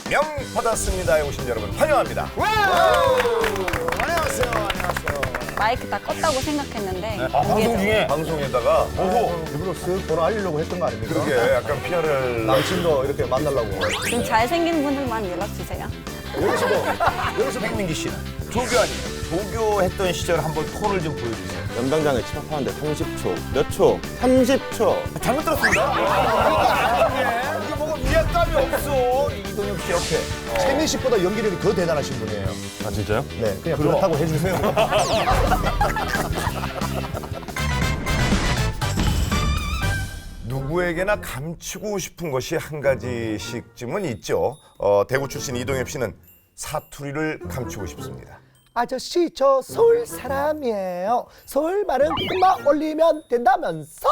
명 받았습니다에 오신 여러분 환영합니다. 안녕하세요. 안녕하세요. 마이크 다 껐다고 생각했는데 방송 중에 방송에다가 일부러 쓱 번호 알리려고 했던 거 아닙니까? 그러게 약간 PR을 남친도 이렇게 만나려고. 좀 잘생긴 분들만 연락 주세요. 여기서 백민기 씨는 조교 아니에요? 조교했던 시절 한번 톤을 좀 보여주세요. 연병장에 침입하는데 30초. 몇 초? 30초. 잘못 들었습니다. 이게 뭐가 위압감이 없어. 이동엽 씨 옆에. 최민 씨보다 연기력이 더 대단하신 분이에요. 아 진짜요? 네, 그냥 그렇다고 해주세요. 누구에게나 감추고 싶은 것이 한 가지씩쯤은 있죠. 대구 출신 이동엽 씨는 사투리를 감추고 싶습니다. 아저씨, 저 서울 사람이에요. 서울 말은 금방 올리면 된다면서?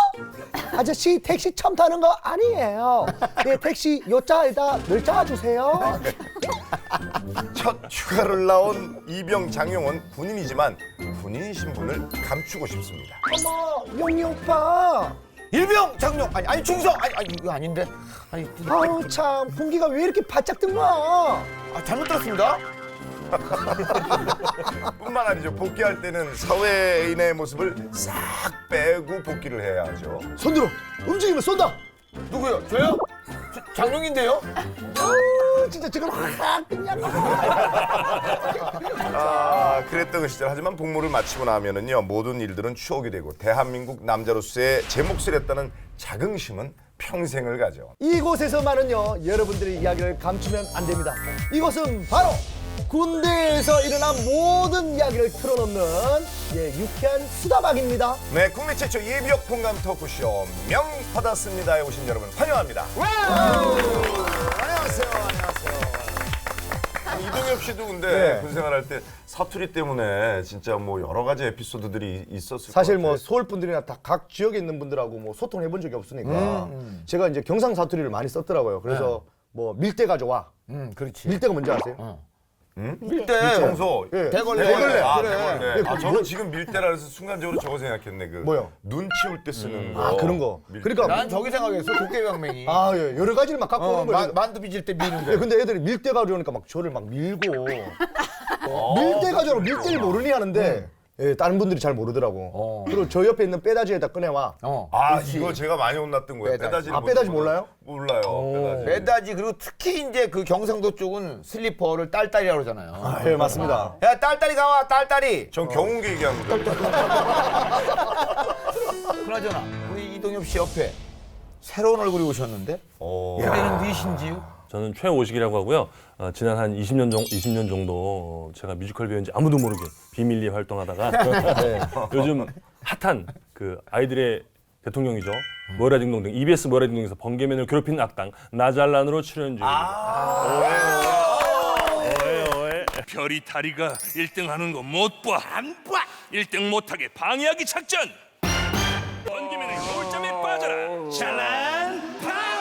아저씨, 택시 처음 타는 거 아니에요. 네, 택시 요자에다 멸자 주세요. 첫 휴가를 나온 이병 장용은 군인이지만 군인 신분을 감추고 싶습니다. 어머, 용이 오빠. 일병 장용 아니 충성 아니 이거 아닌데 아우 참, 공기가 왜 이렇게 바짝 뜬 거야? 잘못 들었습니다. 뿐만 아니죠. 복귀할 때는 사회인의 모습을 싹 빼고 복귀를 해야 하죠. 손들어, 움직이면 쏜다. 누구요? 저요? 장용인데요? 진짜 지금 확 그냥. 그랬던 그 시절. 하지만 복무를 마치고 나면은요 모든 일들은 추억이 되고 대한민국 남자로서의 제 몫을 했다는 자긍심은 평생을 가죠. 이곳에서만은요 여러분들의 이야기를 감추면 안 됩니다. 이곳은 바로 군대에서 일어난 모든 이야기를 털어놓는 유쾌한 수다박입니다. 네, 국내 최초 예비역 공감 토크쇼 명 받았습니다에 오신 여러분 환영합니다. 안녕하세요. 안녕하세요. 이동엽 씨도 근데 네. 군 생활할 때 사투리 때문에 진짜 뭐 여러 가지 에피소드들이 있었을 사실 것 같아요. 뭐 서울 분들이나 다 각 지역에 있는 분들하고 뭐 소통해 본 적이 없으니까 제가 이제 경상 사투리를 많이 썼더라고요. 그래서 뭐 밀대 가져와. 그렇지. 밀대가 뭔지 아세요? 밀대 청소 대걸레. 아, 그래. 대걸레. 그 저는 지금 밀대라 해서 순간적으로 저거 생각했네. 그 뭐요? 눈 치울 때 쓰는 거. 아, 그런 거. 밀대. 그러니까 난 저기 생각했어. 도깨비방맹이. 여러 가지를 막 갖고 오는 거예요. 만두 빚을 때 미는 거. 근데 애들이 밀대 가져오니까 막 저를 막 밀고 밀대 가져오면 밀대를 모르니 하는데 다른 분들이 잘 모르더라고. 그리고 저 옆에 있는 빼다지에다 꺼내와. 이거 제가 많이 혼났던 거예요. 빼다지. 빼다지. 빼다지 몰라요? 몰라요. 빼다지. 빼다지. 그리고 특히 이제 그 경상도 쪽은 슬리퍼를 딸딸이라고 그러잖아요. 네, 맞습니다. 야 딸딸이 가와 딸딸이. 전 경운기 얘기하는 거예요. 그나저나 우리 이동엽 씨 옆에 새로운 얼굴이 오셨는데 그대는 누이신지요? 저는 최오식이라고 하고요. 지난 한 20년 정도 제가 뮤지컬 배우인지 아무도 모르게 비밀리에 활동하다가 요즘 핫한 그 아이들의 대통령이죠. 모라딩동 등 EBS 모라딩동에서 번개맨을 괴롭히는 악당 나잘란으로 출연 중입니다. 오해. 별이 다리가 1등 하는 거 못 봐. 안 봐. 1등 못하게 방해하기 작전. 번개맨의 겨울잠에 빠져라. 샬란 파워.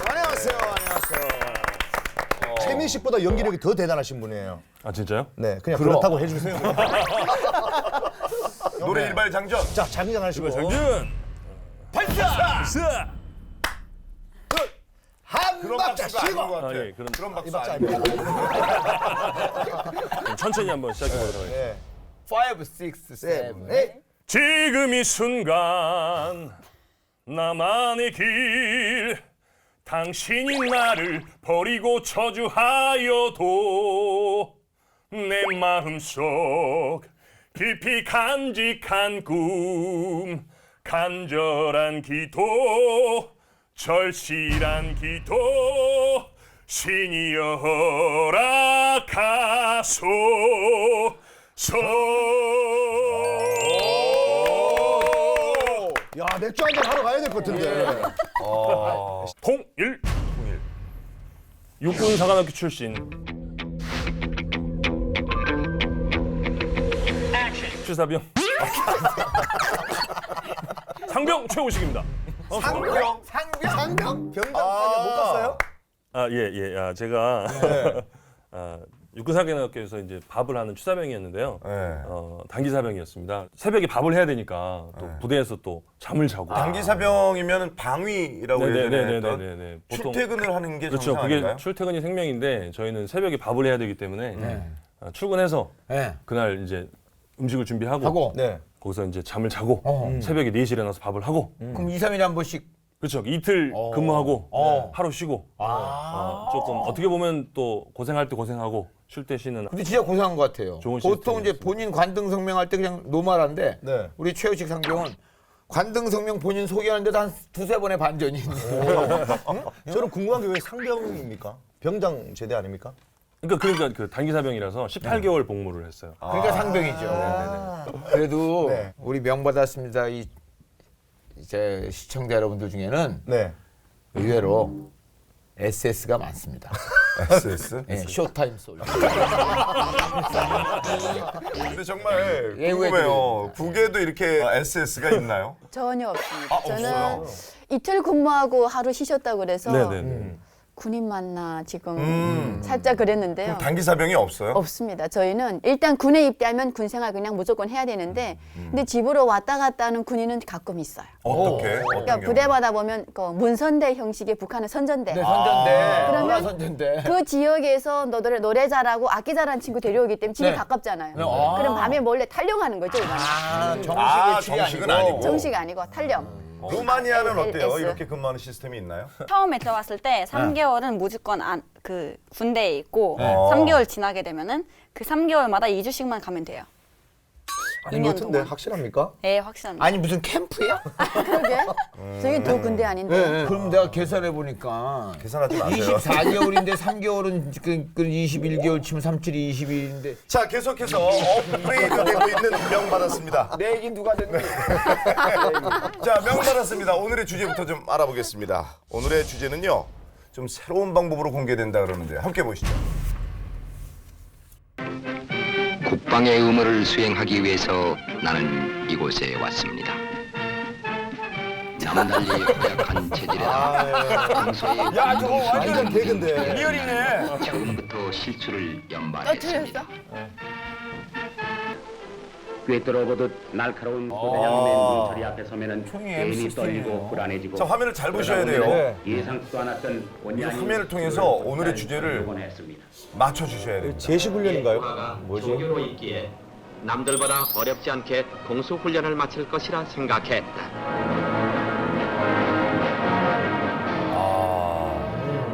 안녕하세요. 안녕하세요. 최민 씨보다 연기력이 더 대단하신 분이에요. 아 진짜요? 네, 그냥 그렇다고 해주세요. 노래 일발장전. 자, 장기장하시고 장준! 발사. 한 그런 박자 박수가 아닌 것 쉬고. 같아. 예, 그럼 그런 이 박수 박자 아닙니다. 아닙니다. 천천히 한번 시작해 보도록 하겠습니다. 5, 6, 7, 8. 지금 이 순간 나만의 길 당신이 나를 버리고 저주하여도 내 마음속 깊이 간직한 꿈 간절한 기도 절실한 기도 신이 허락하소서. 야, 맥주 한잔 하러 가야 될 것 같은데. 통일 육군 사관학교 출신 취사병 상병 최우식입니다. 상병? 상병? 병장까지 못 갔어요? 아, 예. 제가 육군사관학교에서 이제 밥을 하는 추사병이었는데요. 네. 단기사병이었습니다. 새벽에 밥을 해야 되니까 또 부대에서 또 잠을 자고. 단기사병이면 방위라고 해야 되나요? 네네네네. 보통 출퇴근을 하는 게 그렇죠. 정상 그게 아닌가요? 출퇴근이 생명인데 저희는 새벽에 밥을 해야 되기 때문에 출근해서 네. 그날 이제 음식을 준비하고 하고. 네. 거기서 이제 잠을 자고 새벽에 4시에 일어나서 밥을 하고 그럼 2, 3일에 한 번씩. 그렇죠. 이틀 근무하고 하루 쉬고 조금 어떻게 보면 또 고생할 때 고생하고 쉴 때 쉬는 근데 진짜 고생한 것 같아요. 좋은 보통 이제 시스템이었습니다. 본인 관등 성명할 때 그냥 노멀한데 네. 우리 최우식 상병은 관등 성명 본인 소개하는데도 한 2-3번의 반전이 있네요. 저는 궁금한 게 왜 상병입니까? 병장 제대 아닙니까? 그러니까 그 단기사병이라서 18개월 복무를 했어요. 그러니까 상병이죠. 그래도 네. 우리 명받았습니다. 이제 시청자 여러분들 중에는 네. 의외로 SS가 많습니다. SS? 네, 쇼타임 솔저. 근데 정말 예우에 궁금해요. 국에도 이렇게 SS가 있나요? 전혀 없습니다. 아, 저는 없어요? 이틀 근무하고 하루 쉬셨다고 그래서 네네네. 군인 맞나 지금 살짝 그랬는데요. 그럼 단기사병이 없어요? 없습니다. 저희는 일단 군에 입대하면 군 생활 그냥 무조건 해야 되는데 근데 집으로 왔다 갔다 하는 군인은 가끔 있어요. 어떻게? 그러니까 부대마다 보면 그 문선대 형식의 북한은 선전대. 네, 선전대. 그러면 문화 선전대. 그 지역에서 노래 잘하고 악기 잘하는 친구 데려오기 때문에 집이 네. 가깝잖아요. 아. 그럼 밤에 몰래 탈영하는 거죠. 이거는. 정식은 아니고. 정식 아니고 탈영. 루마니아는 어때요? LS. 이렇게 근무하는 시스템이 있나요? 처음에 들어왔을 때 3개월은 무조건 그 군대에 있고 네. 3개월 지나게 되면은 그 3개월마다 2주씩만 가면 돼요. 아닌 것 2년 같은데 동안. 확실합니까? 네, 확실합니다. 아니 무슨 캠프야? 그러게. 저희 도 군대 아닌데. 그럼 내가 계산해 보니까 계산하지 마세요. 24개월인데 3개월은 그 21개월 치면 37이 22일인데 자, 계속해서 업그레이드 되고 있는 명 받았습니다. 내 얘기 누가 듣니? 자, 명 받았습니다. 오늘의 주제부터 좀 알아보겠습니다. 오늘의 주제는요. 좀 새로운 방법으로 공개된다 그러는데 함께 보시죠. 국방의 의무를 수행하기 위해서 나는 이곳에 왔습니다. 남달리 허약한 체질에 평소에 야, 저거 완전 개근데. 리얼이네. 처음부터 실수를 또 연발했습니다. 틀렸어? 꿰뚫어보듯 날카로운 부대장의 눈처리 앞에 서면은 총이 괜히 MC 떨리고 스타일이에요. 불안해지고 자, 화면을 잘 보셔야 그러다 돼요. 오늘은 예상치도 않았던 원이 아닌 화면을 통해서 수를 오늘의 쏟아낼 주제를 뻔했습니다. 맞춰주셔야 됩니다. 제시훈련인가요? 뭐지? 조교로 있기에 남들보다 어렵지 않게 공수 훈련을 마칠 것이라 생각했다.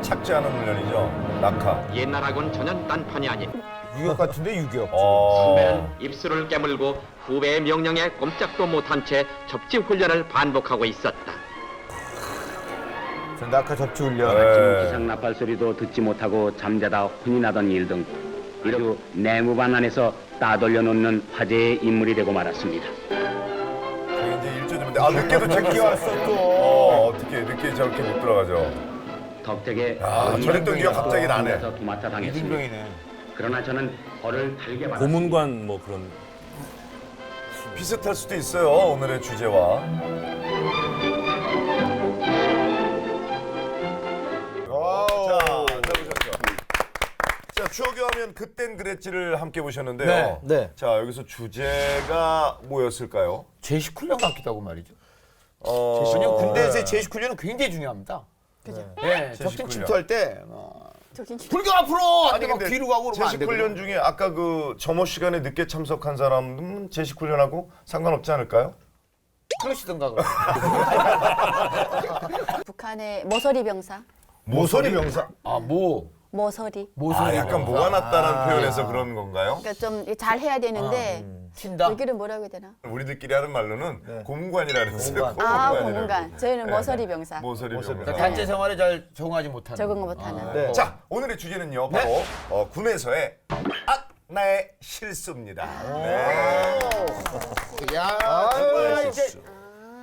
착지 않은 훈련이죠. 낙하. 옛날하고는 전혀 딴판이 아닌 유격 같은데 유격. 선배는 입술을 깨물고 후배의 명령에 꼼짝도 못한 채 접지 훈련을 반복하고 있었다. 낙하 접지 훈련. 아침 기상 나팔 소리도 듣지 못하고 잠자다 혼이 나던 일 등 이르 내무반 안에서 따돌려 놓는 화제의 인물이 되고 말았습니다. 저희 이제 일조인데 늦게도 늦게 왔어 또. 어떻게 늦게 저렇게 못 들어가죠. 덕택에 저랬던 기억 갑자기 나네. 에서 도맡아 당했습니다. 이등병이네. 그러나 저는 벌을 달게 받았습니다. 고문관 뭐 그런 비슷할 수도 있어요. 오늘의 주제와. 자, 보셨죠? 자, 추억의 화면 그땐 그랬지를 함께 보셨는데요. 네, 네. 자, 여기서 주제가 뭐였을까요? 제식 훈련 같기도 하고 말이죠. 어, 왜냐면 군대에서의 제식 훈련은 굉장히 중요합니다. 그죠? 네, 제식 적진 훈련. 침투할 때 저긴 불경 앞으로 아니 막 근데 뒤로 가고 그러면 안 제식 되거든요. 훈련 중에 아까 그 점호 시간에 늦게 참석한 사람은 제식 훈련하고 상관없지 않을까요? 그러시던가 그럼. 북한의 모서리 병사. 모서리 병사. 모서리. 아, 약간 뭐가 났다는 표현에서 그런 건가요? 그러니까 좀 잘 해야 되는데 튄다. 여기를 뭐라고 해야 되나? 우리들끼리 하는 말로는 고문관이라는 거예요. 아, 고문관. 저희는 모서리 병사. 모서리 병사. 그러니까 단체 생활에 잘 적응하지 못하는. 적응 못하는. 네. 자, 오늘의 주제는요. 바로 군에서의 나의 실수입니다. 네. 야, 정말 이제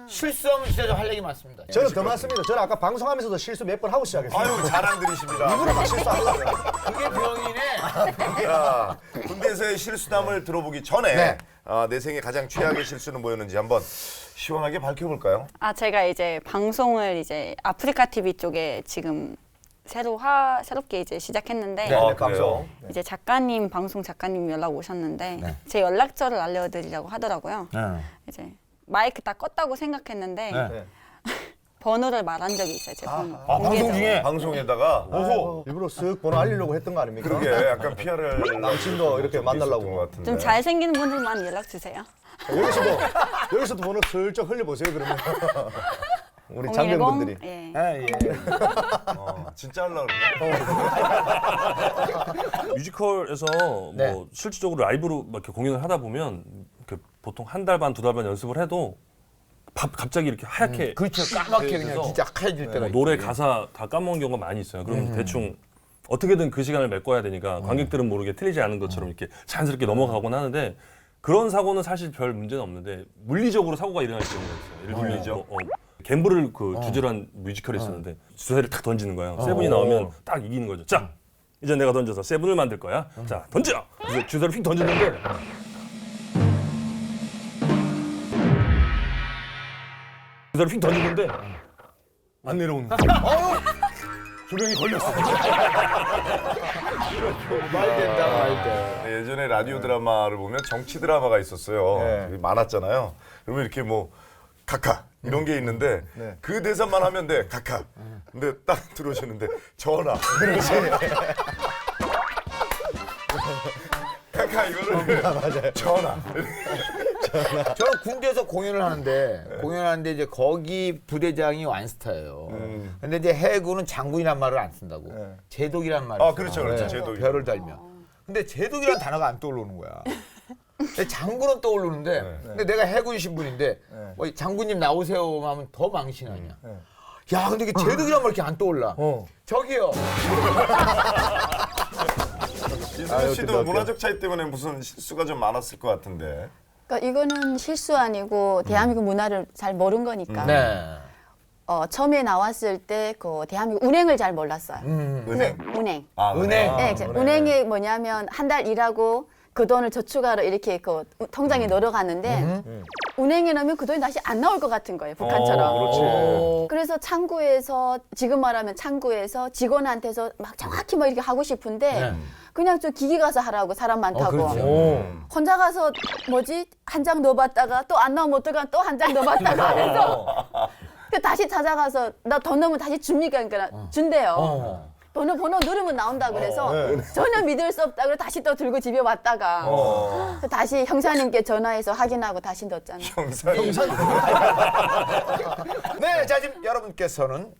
실수하면 진짜 할 얘기 많습니다. 저는 더 많습니다. 저는 아까 방송하면서도 실수 몇 번 하고 시작했어요. 아유, 자랑들이십니다. 일부러 막 실수하려고. 그게 병이네. 자, 군대에서의 실수담을 들어보기 전에 네. 내 생에 가장 최악의 실수는 뭐였는지 한번 시원하게 밝혀볼까요? 제가 이제 방송을 이제 아프리카 TV 쪽에 지금 새롭게 이제 시작했는데 네, 감성. 이제 방송 작가님 연락 오셨는데 제 연락처를 알려드리려고 하더라고요. 이제 마이크 다 껐다고 생각했는데 네. 번호를 말한 적이 있어요. 제 번호. 방송 중에 방송에다가 일부러 쓱 번호 알리려고 했던 거 아닙니까? 그러게 약간 PR을 남친도 이렇게 만나려고. 것 같은데. 좀 잘생기는 분들만 연락 주세요. 여기서도 번호 슬쩍 흘려보세요, 그러면. 우리 010? 장병분들이. 예. 진짜 하려고 그러네. 뮤지컬에서 네. 뭐 실질적으로 라이브로 막 이렇게 공연을 하다 보면 이렇게 보통 한 달 반, 두 달 반 연습을 해도 갑자기 이렇게 하얗게 그렇죠. 까맣게 그냥 그래서 진짜 하얘질 때가 뭐 있지. 노래 가사 다 까먹은 경우가 많이 있어요. 그럼 대충 어떻게든 그 시간을 메꿔야 되니까 관객들은 모르게 틀리지 않은 것처럼 이렇게 자연스럽게 넘어가곤 하는데 그런 사고는 사실 별 문제는 없는데 물리적으로 사고가 일어날 경우가 있어요. 예를 들면 갬블을 그 주제로 한 뮤지컬이 있었는데 주사위를 탁 던지는 거예요. 세븐이 나오면 딱 이기는 거죠. 자, 이제 내가 던져서 세븐을 만들 거야. 자, 던져! 그래서 주사위를 휙 던졌는데 주사위를 휙 던졌는데 안 내려오는 거야. 조명이 걸렸어. 말 된다 말 돼. 예전에 라디오 드라마를 보면 정치 드라마가 있었어요. 네. 많았잖아요. 그러면 이렇게 뭐 카카 이런 게 있는데 네. 그 대사만 하면 돼. 카카. 근데 딱 들어오셨는데 전화. 카카 이거를 전화. 저는 군대에서 공연을 하는데 이제 거기 부대장이 완스타예요. 근데 이제 해군은 장군이란 말을 안 쓴다고. 제독이란 말을 써요. 그렇죠, 그렇죠. 제독이. 별을 달면. 근데 제독이란 단어가 안 떠오르는 거야. 근데 장군은 떠오르는데 근데 내가 해군 신분인데 뭐 장군님 나오세요 하면 더 망신 아니야. 야 근데 이게 제독이란 말 이렇게 안 떠올라. 저기요. 이승현 씨도 문화적 차이 때문에 무슨 실수가 좀 많았을 것 같은데. 그러니까 이거는 실수 아니고 대한민국 문화를 잘 모른 거니까. 네. 처음에 나왔을 때 그 대한민국 운행을 잘 몰랐어요. 은행? 운행. 은행. 네, 운행이 뭐냐면 한 달 일하고 그 돈을 저축하러 이렇게 그 통장에 넣어가는데 운행에 넣으면 그 돈이 다시 안 나올 것 같은 거예요. 북한처럼. 그렇지. 그래서 창구에서 지금 말하면 창구에서 직원한테서 막 정확히 뭐 이렇게 하고 싶은데 그냥 저 기기 가서 하라고 사람 많다고. 혼자 가서 뭐지 한 장 넣어봤다가 또 안 나오면 어떡하 또 한 장 넣어봤다가 해서 다시 찾아가서 나 돈 넣으면 다시 줍니까? 그러니까 준대요. 번호 누르면 나온다 그래서 전혀 믿을 수 없다 그래서 다시 또 들고 집에 왔다가 그래서 다시 형사님께 전화해서 확인하고 다시 넣었잖아요. 네, 자 지금 여러분께서는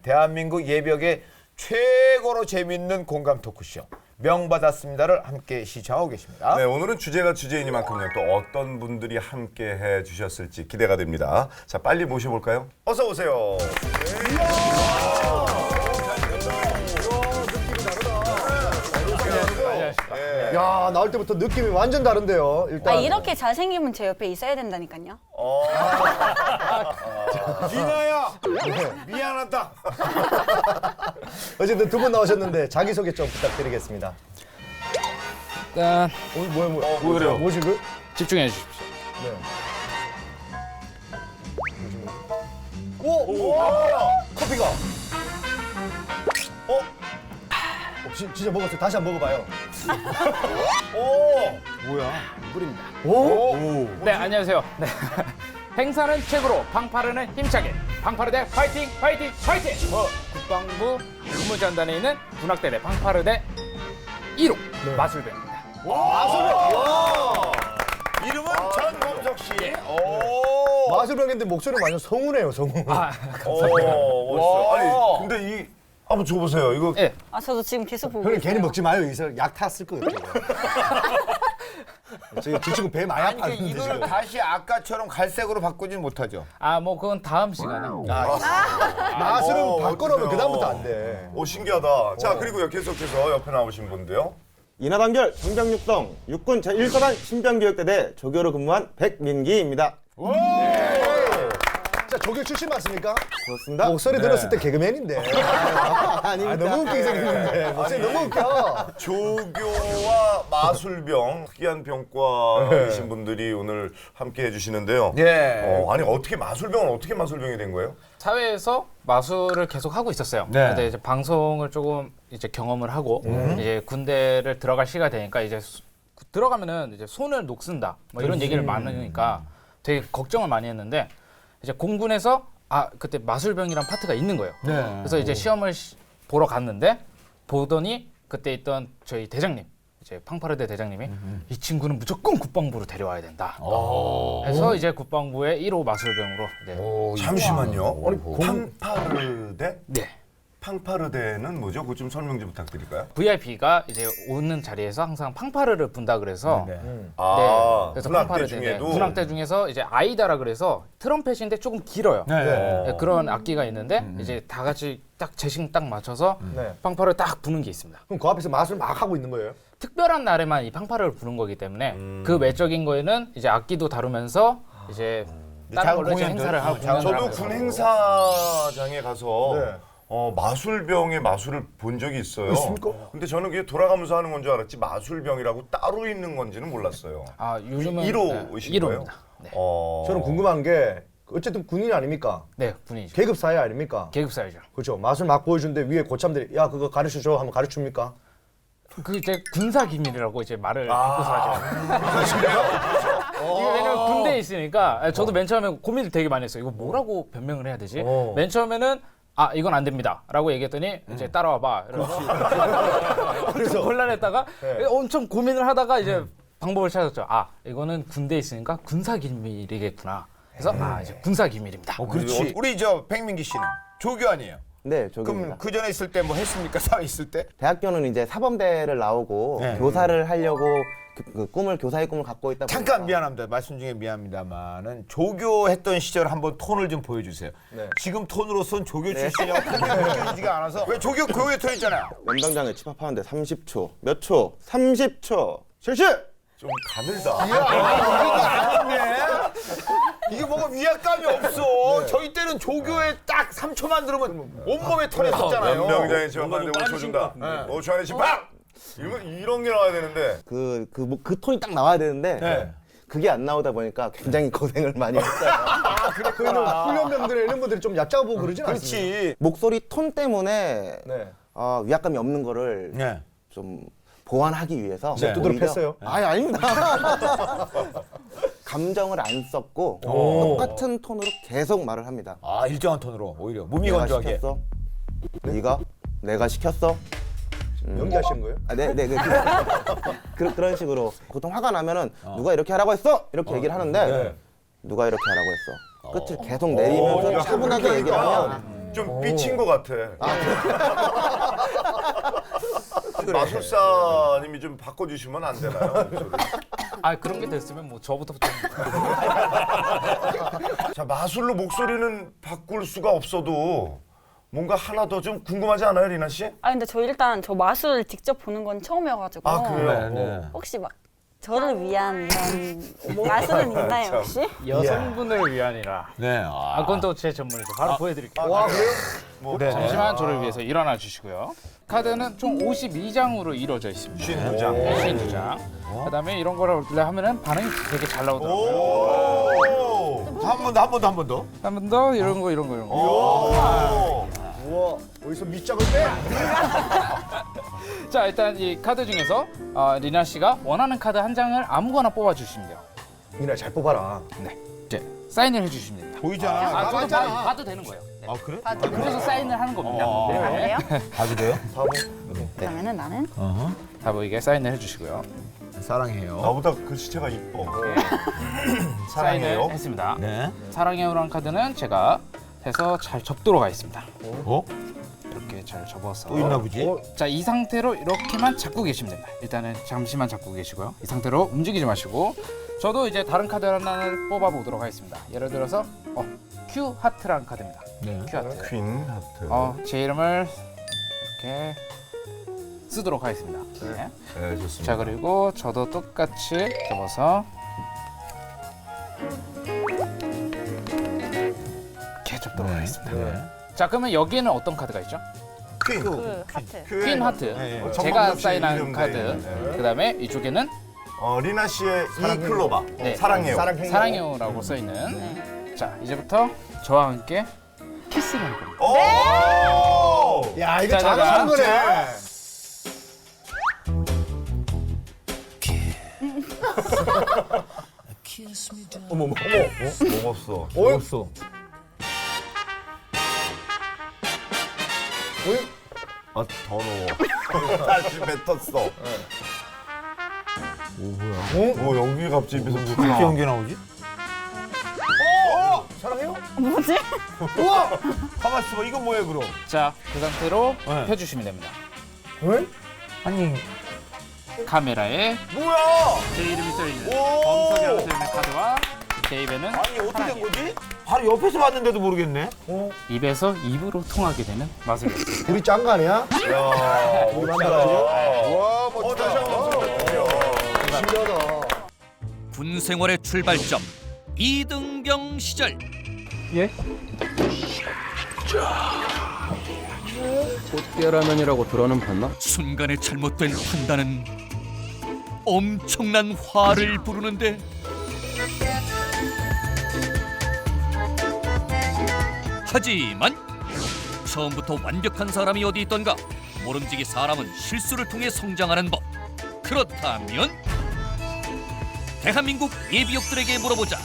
대한민국 예벽의 최고로 재밌는 공감 토크쇼 명받았습니다를 함께 시청하고 계십니다. 네, 오늘은 주제가 주제이니만큼요. 또 어떤 분들이 함께 해 주셨을지 기대가 됩니다. 자, 빨리 모셔볼까요? 어서 오세요. 야, 나올 때부터 느낌이 완전 다른데요. 일단 이렇게 잘생기면 제 옆에 있어야 된다니까요. 리나야, 미안하다. 어쨌든 두 분 나오셨는데 자기소개 좀 부탁드리겠습니다. 일단 뭐야? 그래요? 뭐지 그? 집중해 주십시오. 오! 커피가. 진짜 먹었어요. 다시 한번 먹어봐요. 네, 안녕하세요. 네. 행사는 최고로, 방파르는 힘차게. 방파르대 파이팅, 파이팅, 파이팅! 국방부 근무전단에 있는 군악대대 방파르대 1호 마술배입니다. 이름은 전범석 씨. 마술병인데 목소리 완전 성우네요, 성우. 멋있어. 아니, 근데 이 한번 줘보세요. 이거 예. 저도 지금 계속 보고 형님 있어요. 괜히 먹지 마요. 여기서 약 탔을 것 같아요. 지금 지 친구 배 많이 아니 아팠는데 이거를 지금. 다시 아까처럼 갈색으로 바꾸진 못하죠. 뭐 그건 다음 시간에. 마술은 바꿔놓으면 그다음부터 안 돼. 오, 신기하다. 자, 그리고요, 계속해서 옆에 나오신 분도요. 인하단결 정장육동 육군 제1사단 신병교육대대 조교로 근무한 백민기입니다. 진짜 조교 출신 맞습니까? 그렇습니다. 목소리 들었을 때 개그맨인데. 아닙니다. 너무 웃기게 생겼는데. 목소리 너무 웃겨. 조교와 마술병 특이한 병과이신 분들이 오늘 함께 해주시는데요. 예. 아니 어떻게 마술병은 어떻게 마술병이 된 거예요? 사회에서 마술을 계속 하고 있었어요. 네. 근데 이제 방송을 조금 이제 경험을 하고 이제 군대를 들어갈 시기가 되니까 이제 들어가면은 이제 손을 녹슨다 뭐 이런 얘기를 많으니까 되게 걱정을 많이 했는데 이제 공군에서 그때 마술병이란 파트가 있는 거예요. 네. 그래서 이제 시험을 보러 갔는데 보더니 그때 있던 저희 대장님 이제 팡파르대 대장님이 이 친구는 무조건 국방부로 데려와야 된다. 해서 이제 국방부의 1호 마술병으로 네. 잠시만요. 팡파르대? 네. 팡파르대는 뭐죠? 그거 좀 설명 좀 부탁드릴까요? VIP가 이제 오는 자리에서 항상 팡파르를 분다 그래서 그래서 군악대 팡파르대 중에도 군악대 중에서 이제 아이다라 그래서 트럼펫인데 조금 길어요. 네, 그런 악기가 있는데 이제 다 같이 딱 제식 딱 맞춰서 팡파르 딱 부는 게 있습니다. 그럼 그 앞에서 마술 막 하고 있는 거예요? 특별한 날에만 이 팡파르를 부는 거기 때문에 그 외적인 거에는 이제 악기도 다루면서 이제 다른 걸로 이제 행사를 하고 공연을 저도 하면서. 군 행사장에 가서 마술병의 마술을 본 적이 있어요. 있습니까? 근데 저는 그게 돌아가면서 하는 건 줄 알았지 마술병이라고 따로 있는 건지는 몰랐어요. 요즘은 1호이신 거예요? 1호입니다. 네. 저는 궁금한 게 어쨌든 군인이 아닙니까? 네, 군인이죠. 계급 사회 아닙니까? 계급 사회죠. 그렇죠. 마술 막 보여주는데 위에 고참들이 야 그거 가르쳐줘 하면 가르칩니까? 그 이제 군사 기밀이라고 이제 말을 바꿔서 하죠. 이게 왜냐면 군대에 있으니까 저도 맨 처음에 고민을 되게 많이 했어요. 이거 뭐라고 변명을 해야 되지? 맨 처음에는 이건 안 됩니다라고 얘기했더니 이제 따라와봐. 그래서 곤란했다가 엄청 고민을 하다가 이제 방법을 찾았죠. 이거는 군대에 있으니까 군사 기밀이겠구나. 그래서 이제 군사 기밀입니다. 그렇지. 우리 저 백민기 씨는 조교 아니에요? 네, 조교입니다. 그럼 그 전에 있을 때 뭐 했습니까? 사회 있을 때? 대학교는 이제 사범대를 나오고 교사를 하려고 그 교사의 꿈을 갖고 있다 보니까 잠깐 미안합니다. 말씀 중에 미안합니다만은 조교했던 시절 한번 톤을 좀 보여주세요. 지금 톤으로선 조교 출신이라고 크게 느껴지지가 않아서 왜 조교 교육에 터 있잖아요. 연방장에 집합하는데 30초, 몇 초, 30초, 실시! 좀 가늘다. 이게 뭐가 위압감이 없어. 저희 때는 조교에 딱 3초만 들으면 온몸에 털렸었잖아요. 연병장에 집합하는데 5초 준다. 5초 안에 집합! 이런 게 나와야 되는데. 그 톤이 딱 나와야 되는데 그게 안 나오다 보니까 굉장히 고생을 많이 했어요. 그러면 훈련병들 이런 분들이 좀 얕잡고 그러진 않습니까? 그렇지. 목소리 톤 때문에 위압감이 없는 거를 좀 보완하기 위해서 두드러 팼어요? 아닙니다. 감정을 안 썼고 똑같은 톤으로 계속 말을 합니다. 일정한 톤으로 오히려 내가 무미건조하게. 시켰어? 내가 시켰어? 연기하시는 거예요? 네. 그런 식으로 보통 화가 나면은 누가 이렇게 하라고 했어? 이렇게 얘기를 하는데 누가 이렇게 하라고 했어? 끝을 계속 내리면서 차분하게 얘기를 하면 좀 삐친 것 같아. 마술사님이 좀 바꿔주시면 안 되나요? 그런 게 됐으면 뭐 저부터 좀 자, 마술로 목소리는 바꿀 수가 없어도 뭔가 하나 더 좀 궁금하지 않아요, 리나 씨? 근데 저 일단 저 마술을 직접 보는 건 처음이어가지고 그래요? 혹시 막 저를 위한 이런 마술은 있나요 혹시? 여성분을 위한이라. 네. 그건 또 제 전문이죠. 바로 보여드릴게요. 그래요? 잠시만 저를 위해서 일어나 주시고요. 카드는 총 52장으로 이루어져 있습니다. 52장. 52장. 그다음에 이런 거를 하면은 반응이 되게 잘 나오더라고요. 한 번 더. 한 번 더 이런 거. 우와 어디서 밑장을 빼? 자, 일단 이 카드 중에서 리나 씨가 원하는 카드 한 장을 아무거나 뽑아 주시면 돼요. 미나 잘 뽑아라. 네. 이제 사인을 해 주시면 됩니다. 보이잖아. 저도 봐도 되는 거예요. 네. 그래? 그래서 사인을 하는 겁니다. 그래요? 봐도 돼요? 그러면은 나는 다 보이게 사인을 해 주시고요. 사랑해요. 나보다 글씨체가 이뻐. 사인을 했습니다. 네. 사랑해요라는 카드는 제가 해서 잘 접도록 하겠습니다. 어? 이렇게 잘 접어서. 또 있나 보지? 자, 이 상태로 이렇게만 잡고 계시면 됩니다. 일단은 잠시만 잡고 계시고요. 이 상태로 움직이지 마시고 저도 이제 다른 카드 하나를 뽑아보도록 하겠습니다. 예를 들어서 큐 하트라는 카드입니다. 큐 하트. 퀸 하트. 제 이름을 이렇게 쓰도록 하겠습니다. 네. 네, 좋습니다. 자, 그리고 저도 똑같이 접어서 받도록 하겠습니다. 자, 그러면 여기에는 어떤 카드가 있죠? 퀸. 그 하트. 퀸 하트. 제가 사인한 카드. 그다음에 이쪽에는 리나 씨의 이 클로바. 사랑해요. 사랑해요라고 써 있는. 자, 이제부터 저와 함께 키스를 할 겁니다. 오! 야, 이거 자, 잘하는 거네. 먹었어. 먹었어. 아, 더러워. 다시 뱉었어. 뭐야? 여기 갑자기 입에서 그렇게 연기 나오지? 사랑해요? 뭐지? 우와! 가만 있어봐. 이건 뭐예요 그럼? 자, 그 상태로 펴주시면 됩니다. 왜? 아니 카메라에 뭐야? 제 이름이 써 있는 오! 범석이라고 써 있는 카드와 제 입에는 아니 어떻게 된 거지? 바로 옆에서 봤는데도 모르겠네. 입에서 입으로 통하게 되는 마술이었습니다. 둘이 짠 거 아니야? 야, 멋지다. 와, 멋지다. 다시 한번 신기하다. 군 생활의 출발점 이등병 시절. 예? 꽃게라면이라고 들어는 봤나? 순간의 잘못된 판단은 엄청난 화를 부르는데 하지만 처음부터 완벽한 사람이 어디 있던가. 모름지기 사람은 실수를 통해 성장하는 법. 그렇다면 대한민국 예비역들에게 물어보자.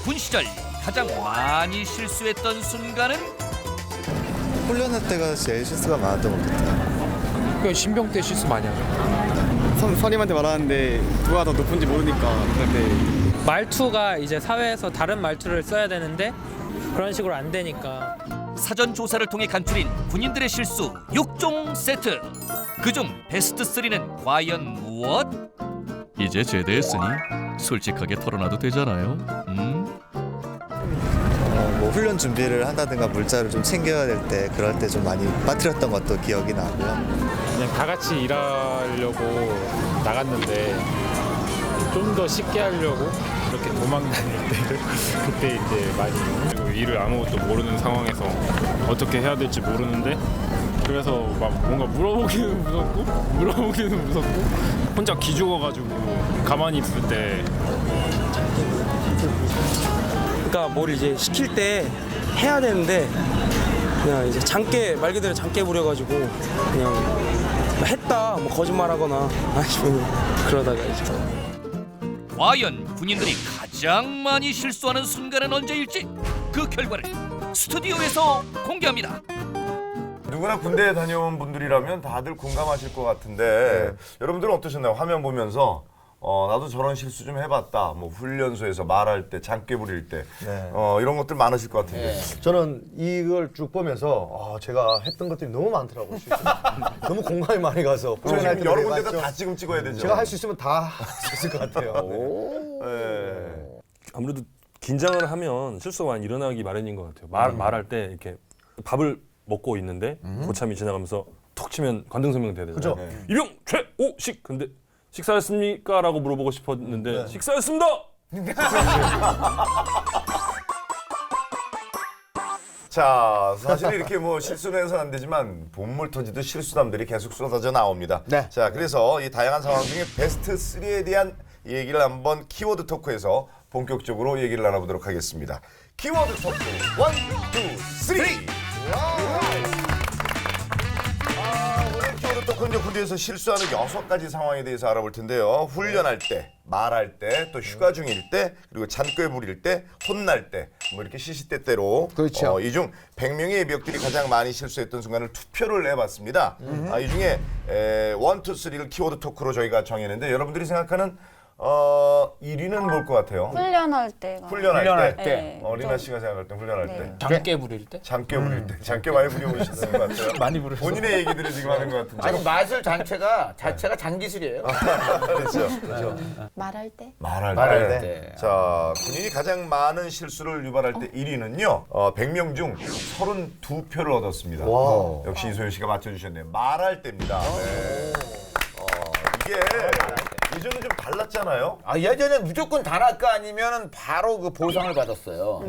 군 시절 가장 많이 실수했던 순간은? 훈련할 때가 제일 실수가 많았던 것 같아요. 그 신병 때 실수 많이 하죠. 선임한테 말하는데 누가 더 높은지 모르니까. 근데 말투가 이제 사회에서 다른 말투를 써야 되는데 그런 식으로 안 되니까. 사전 조사를 통해 간추린 군인들의 실수 6종 세트. 그중 베스트 3는 과연 무엇? 이제 제대했으니 솔직하게 털어놔도 되잖아요. 뭐 훈련 준비를 한다든가 물자를 좀 챙겨야 될 때 그럴 때 좀 많이 빠뜨렸던 것도 기억이 나고요. 그냥 다 같이 일하려고 나갔는데 좀 더 쉽게 하려고 이렇게 도망 다닐 때 그때 이제 많이 그리고 일을 아무것도 모르는 상황에서 어떻게 해야 될지 모르는데 그래서 막 뭔가 물어보기는 무섭고 혼자 기죽어가지고 가만히 있을 때 그러니까 뭘 이제 시킬 때 해야 되는데 그냥 이제 말 그대로 장깨 부려가지고 그냥 했다 뭐 거짓말하거나 아니면 그러다가 이제 과연 군인들이 가장 많이 실수하는 순간은 언제일지 그 결과를 스튜디오에서 공개합니다. 누구나 군대에 다녀온 분들이라면 다들 공감하실 것 같은데 여러분들은 어떠셨나요? 화면 보면서 나도 저런 실수 좀 해봤다. 뭐 훈련소에서 말할 때, 장깨 부릴 때 이런 것들 많으실 것 같은데. 저는 이걸 쭉 보면서 제가 했던 것들이 너무 많더라고요. 너무 공감이 많이 가서 지금 여러 군데서 다 지금 찍어야 되죠. 제가 할 수 있으면 다 할 수 있을 것 같아요. 아무래도 긴장을 하면 실수가 많이 일어나기 마련인 것 같아요. 말할 때 이렇게 밥을 먹고 있는데 고참이 지나가면서 톡 치면 관등성명 돼야 되잖아요. 그죠? 이병 최오식. 근데 식사했습니까? 라고 물어보고 싶었는데 식사했습니다! 자, 사실 이렇게 뭐 실수는 해서는 안 되지만 본물 터지듯 실수담들이 계속 쏟아져 나옵니다. 자, 그래서 이 다양한 상황 중에 베스트 3에 대한 얘기를 한번 키워드 토크에서 본격적으로 얘기를 나눠보도록 하겠습니다. 키워드 토크 1, 2, 3! 오늘 키워드 토크는 군대에서 실수하는 6가지 상황에 대해서 알아볼 텐데요. 훈련할 때, 말할 때, 또 휴가 중일 때, 그리고 잔꾀 부릴 때, 혼날 때, 뭐 이렇게 시시때때로 그렇죠. 이 중 100명의 예비역들이 가장 많이 실수했던 순간을 투표를 해봤습니다. 이 중에 1, 2, 3를 키워드 토크로 저희가 정했는데 여러분들이 생각하는 1위는 뭘 것 같아요? 훈련할 때가. 훈련할 때. 네. 리나 씨가 생각할 때 훈련할 때. 장깨 부릴 때? 장깨 부릴 때. 장깨 많이 부려보셨을 것 같아요. 많이 부르셨어요. 본인의 얘기들을 지금 하는 것 같은데. 아니 마술 자체가 장기술이에요. 그렇죠. 말할 때? 말할 때. 자, 군인이 가장 많은 실수를 유발할 때 1위는요. 100명 중 32표를 얻었습니다. 역시 이소연 씨가 맞춰주셨네요. 말할 때입니다. 이게 예전에 좀 달랐잖아요. 아 예전에 무조건 단아까 아니면 바로 그 보상을 받았어요.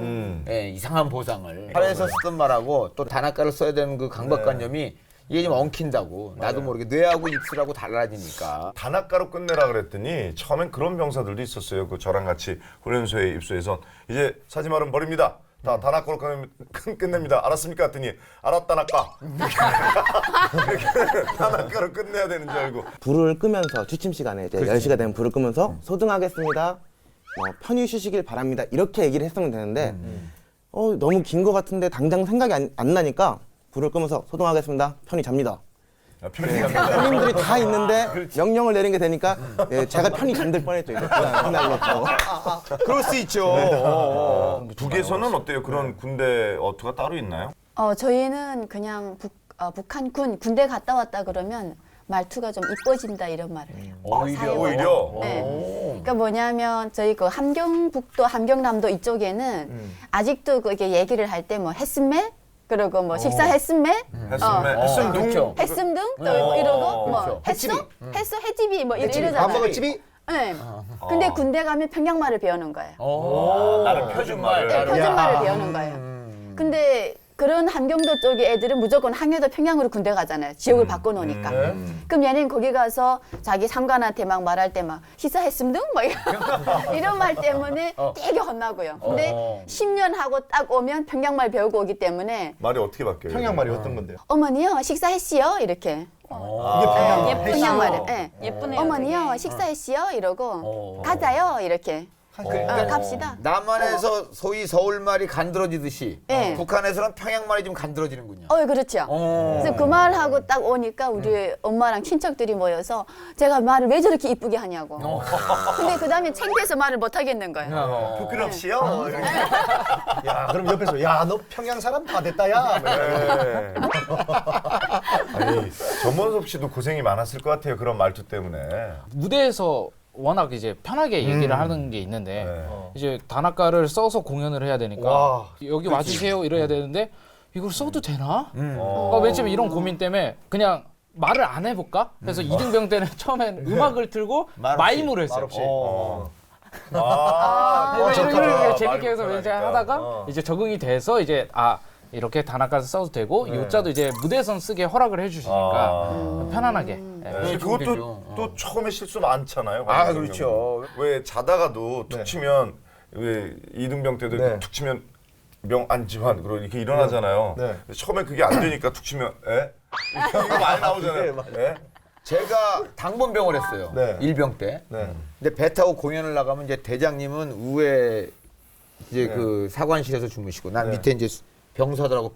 예, 이상한 보상을. 사회에서 쓰던 말하고 또 단아까를 써야 되는 그 강박관념이 이게 좀 엉킨다고. 나도 모르게 뇌하고 입술하고 달라지니까. 단아까로 끝내라 그랬더니 처음엔 그런 병사들도 있었어요. 그 저랑 같이 훈련소에 입소해서 이제 사지마른 버립니다. 다 단아까로 끝냅니다. 알았습니까? 했더니 알았다나까. 단아까로 끝내야 되는 줄 알고. 불을 끄면서 취침 시간에 이제 10시가 되면 불을 끄면서 소등하겠습니다. 편히 쉬시길 바랍니다. 이렇게 얘기를 했으면 되는데 너무 긴 것 같은데 당장 생각이 안 나니까 불을 끄면서 소등하겠습니다. 편히 잡니다. 손님들이 다 있는데 명령을 내린 게 되니까 제가 편히 잠들 뻔했죠. 이제 그날부터. 그럴 수 있죠. 북에서는 어때요? 그런 군대 어투가 따로 있나요? 저희는 그냥 북한 군대 갔다 왔다 그러면 말투가 좀 이뻐진다 이런 말을 해요. 오히려. 네. 그러니까 뭐냐면 저희 그 함경북도, 함경남도 이쪽에는 아직도 그게 얘기를 할 때 뭐 했음매? 그리고 뭐 식사했음매? 했음둥. 했음둥? 또 이러고 뭐 그렇죠. 했어? 했어? 해집이 뭐 이러잖아요. 밥 먹었집이? 네. 근데 군대 가면 평양말을 배우는 거예요. 나는 표준말. 네, 표준말을 배우는 거예요. 근데 그런 함경도 쪽의 애들은 무조건 항해도 평양으로 군대 가잖아요. 지역을 바꿔놓으니까. 그럼 얘는 거기 가서 자기 상관한테 막 말할 때 막 식사했음둥? 막 이런 말 때문에 되게 혼나고요. 근데 10년 하고 딱 오면 평양말 배우고 오기 때문에 말이 어떻게 바뀌어요? 평양말이 어떤 건데요? 어머니요 식사했시요? 이렇게. 이게 평양말을. 네. 예쁘네요. 어머니요 되게. 식사했시요? 이러고 가자요? 이렇게. 갑시다. 남한에서 소위 서울말이 간드러지듯이 네. 북한에서는 평양말이 좀 간드러지는군요. 그렇죠. 그래서 그 말하고 딱 오니까 우리 엄마랑 친척들이 모여서 제가 말을 왜 저렇게 이쁘게 하냐고. 근데 그 다음에 창피해서 말을 못 하겠는 거예요. 부끄럽시요. 야, 그럼 옆에서 야, 너 평양 사람 다 됐다 야. 네. 아니 전원섭 씨도 고생이 많았을 것 같아요. 그런 말투 때문에. 무대에서 워낙 이제 편하게 얘기를 하는 게 있는데 이제 단아까를 써서 공연을 해야 되니까 여기 와주세요 이래야 되는데 이걸 써도 되나? 맨 처음에 이런 고민 때문에 그냥 말을 안 해볼까? 그래서 이등병 때는 처음엔 음악을 틀고 마이무를 했어요. 이렇게 재밌게 해서 왠지 하다가 이제 적응이 돼서 이제 이렇게 단아까를 써도 되고 요자도 이제 무대에선 쓰게 허락을 해주시니까 편안하게. 그것도 또 처음에 실수 많잖아요. 그렇죠. 왜 자다가도 툭 치면 왜 이등병 때도 툭 치면 명 안지환 그러고 이렇게 일어나잖아요. 처음에 그게 안 되니까 툭 치면 이거 많이 나오잖아요. 제가 당번병을 했어요. 일병 때. 근데 배 타고 공연을 나가면 이제 대장님은 우에 이제 그 사관실에서 주무시고 난 밑에 이제 병사들하고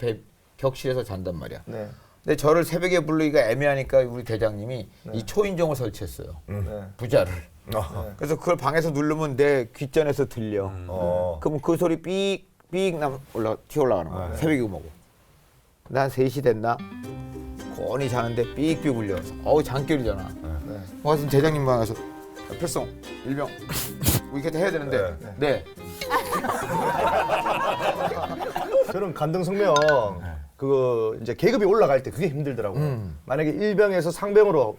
격실에서 잔단 말이야. 근데 저를 새벽에 부르기가 애매하니까 우리 대장님이 이 초인종을 설치했어요. 부자를. 그래서 그걸 방에서 누르면 내 귓전에서 들려. 그럼 그 소리 삑삑 튀어 올라가는 거야. 새벽에 뭐고. 난 3시 됐나? 곤히 자는데 삑삑 울려. 장결이잖아. 그래서 대장님 방에서 필송 일병 이렇게 해야 되는데 네. 저는 간등성명 그거 이제 계급이 올라갈 때 그게 힘들더라고요. 만약에 일병에서 상병으로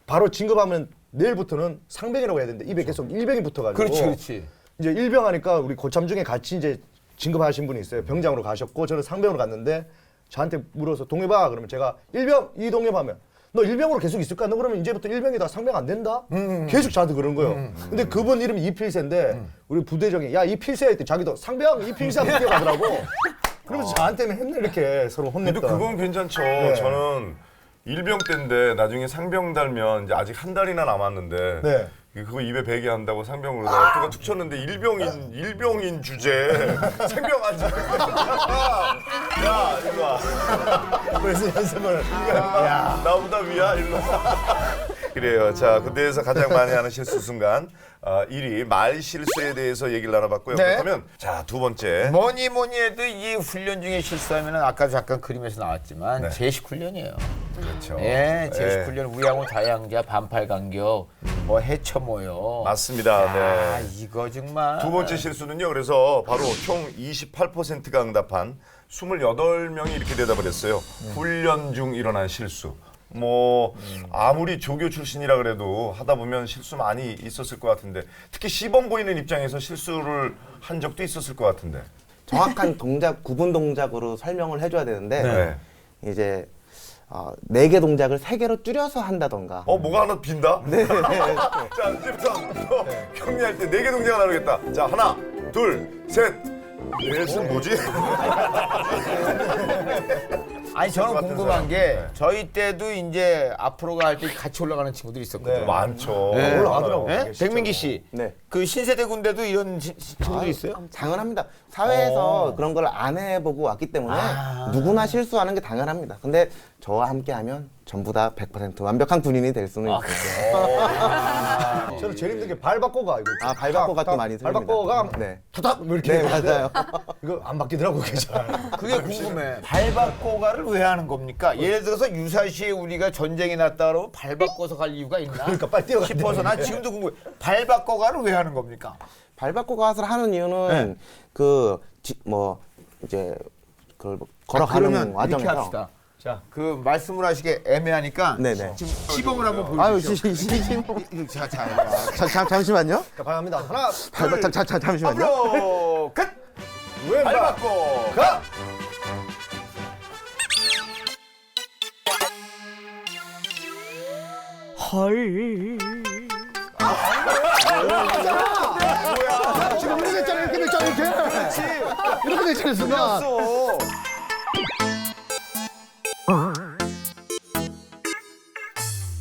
바로 진급하면 내일부터는 상병이라고 해야 되는데 입에 계속 일병이 붙어가지고. 그렇지. 이제 일병 하니까 우리 고참 중에 같이 이제 진급하신 분이 있어요. 병장으로 가셨고 저는 상병으로 갔는데 저한테 물어서 동해봐 그러면 제가 일병 이동해하면 너 일병으로 계속 있을까? 너 그러면 이제부터 일병이다 상병 안 된다? 계속 저한테 그런 거예요. 근데 그분 이름이 이필세인데 우리 부대장이 야 이필세 했더니 자기도 상병 이필세 하고 뛰어가더라고. 그러면서 저한테는 맨날 이렇게 서로 혼냈다. 근데 그건 괜찮죠. 저는 일병 때인데 나중에 상병 달면 이제 아직 한 달이나 남았는데 그거 입에 베게 한다고 상병으로 누가 툭 쳤는데 일병인 주제 상병 안 쳐. 야 일로 와. 그래서 연습을 야 나보다 위야 일로 와. 그래요. 자 군대에서 가장 많이 하는 실수 순간 1위 말 실수에 대해서 얘기를 나눠봤고요. 그렇다면 자 두 번째 뭐니 해도 이 훈련 중에 실수하면은 아까 잠깐 그림에서 나왔지만 제식 훈련이에요. 그렇죠. 제식 훈련 우양우 다양자 반팔간격 뭐 해처모요. 맞습니다. 이거 정말 두 번째 실수는요. 그래서 바로 총 28%가 응답한 28명이 이렇게 대답을 했어요. 훈련 중 일어난 실수. 뭐 아무리 조교 출신이라 그래도 하다 보면 실수 많이 있었을 것 같은데 특히 시범 보이는 입장에서 실수를 한 적도 있었을 것 같은데 정확한 동작, 구분 동작으로 설명을 해줘야 되는데 네. 이제 4개 동작을 3개로 줄여서 한다던가. 뭐가 하나 빈다? 네. 자, 이제부터 격리할 때 4개 동작을 나누겠다. 자, 하나, 둘, 셋. 넷은 뭐지? 아니 저는 궁금한 게 저희 때도 이제 앞으로가 할 때 같이 올라가는 친구들이 있었거든요. 많죠. 올라가더라고요. 네? 백민기 씨, 네. 그 신세대 군대도 이런 친구들이 있어요? 당연합니다. 사회에서 그런 걸 안 해보고 왔기 때문에 누구나 실수하는 게 당연합니다. 근데 저와 함께하면 전부 다 100% 완벽한 군인이 될 수는 있어요. 저는 제일 힘든 게 발바꿔가 이거. 발바꿔가 또 많이 틀립니다. 발바꿔가 네. 타닥 이렇게. 네, 맞아요. 이거 안 바뀌더라고 그게 잘. 그게 궁금해. 발바꿔가를 왜 하는 겁니까? 예를 들어서 유사시에 우리가 전쟁이 났다 그러면 발바꿔서 갈 이유가 있나? 그러니까 빨리 뛰어가야 싶어서 난 지금도 궁금해. 발바꿔가를 왜 하는 겁니까? 발바꿔가를 하는 이유는 이제 그걸 걸어가는 그러면 이렇게 과정에서 합시다. 자, 그 말씀을 하시기 애매하니까 네네. 지금 시범을 한번 아유, 보여주시죠. 잠시만요. 바랍니다. 하나, 잠시만요. 앞으로 끝. 발바꿔 가. 지금 이렇게 됐잖아 이렇게 됐잖아 이렇게. 이렇게 됐잖아 순간.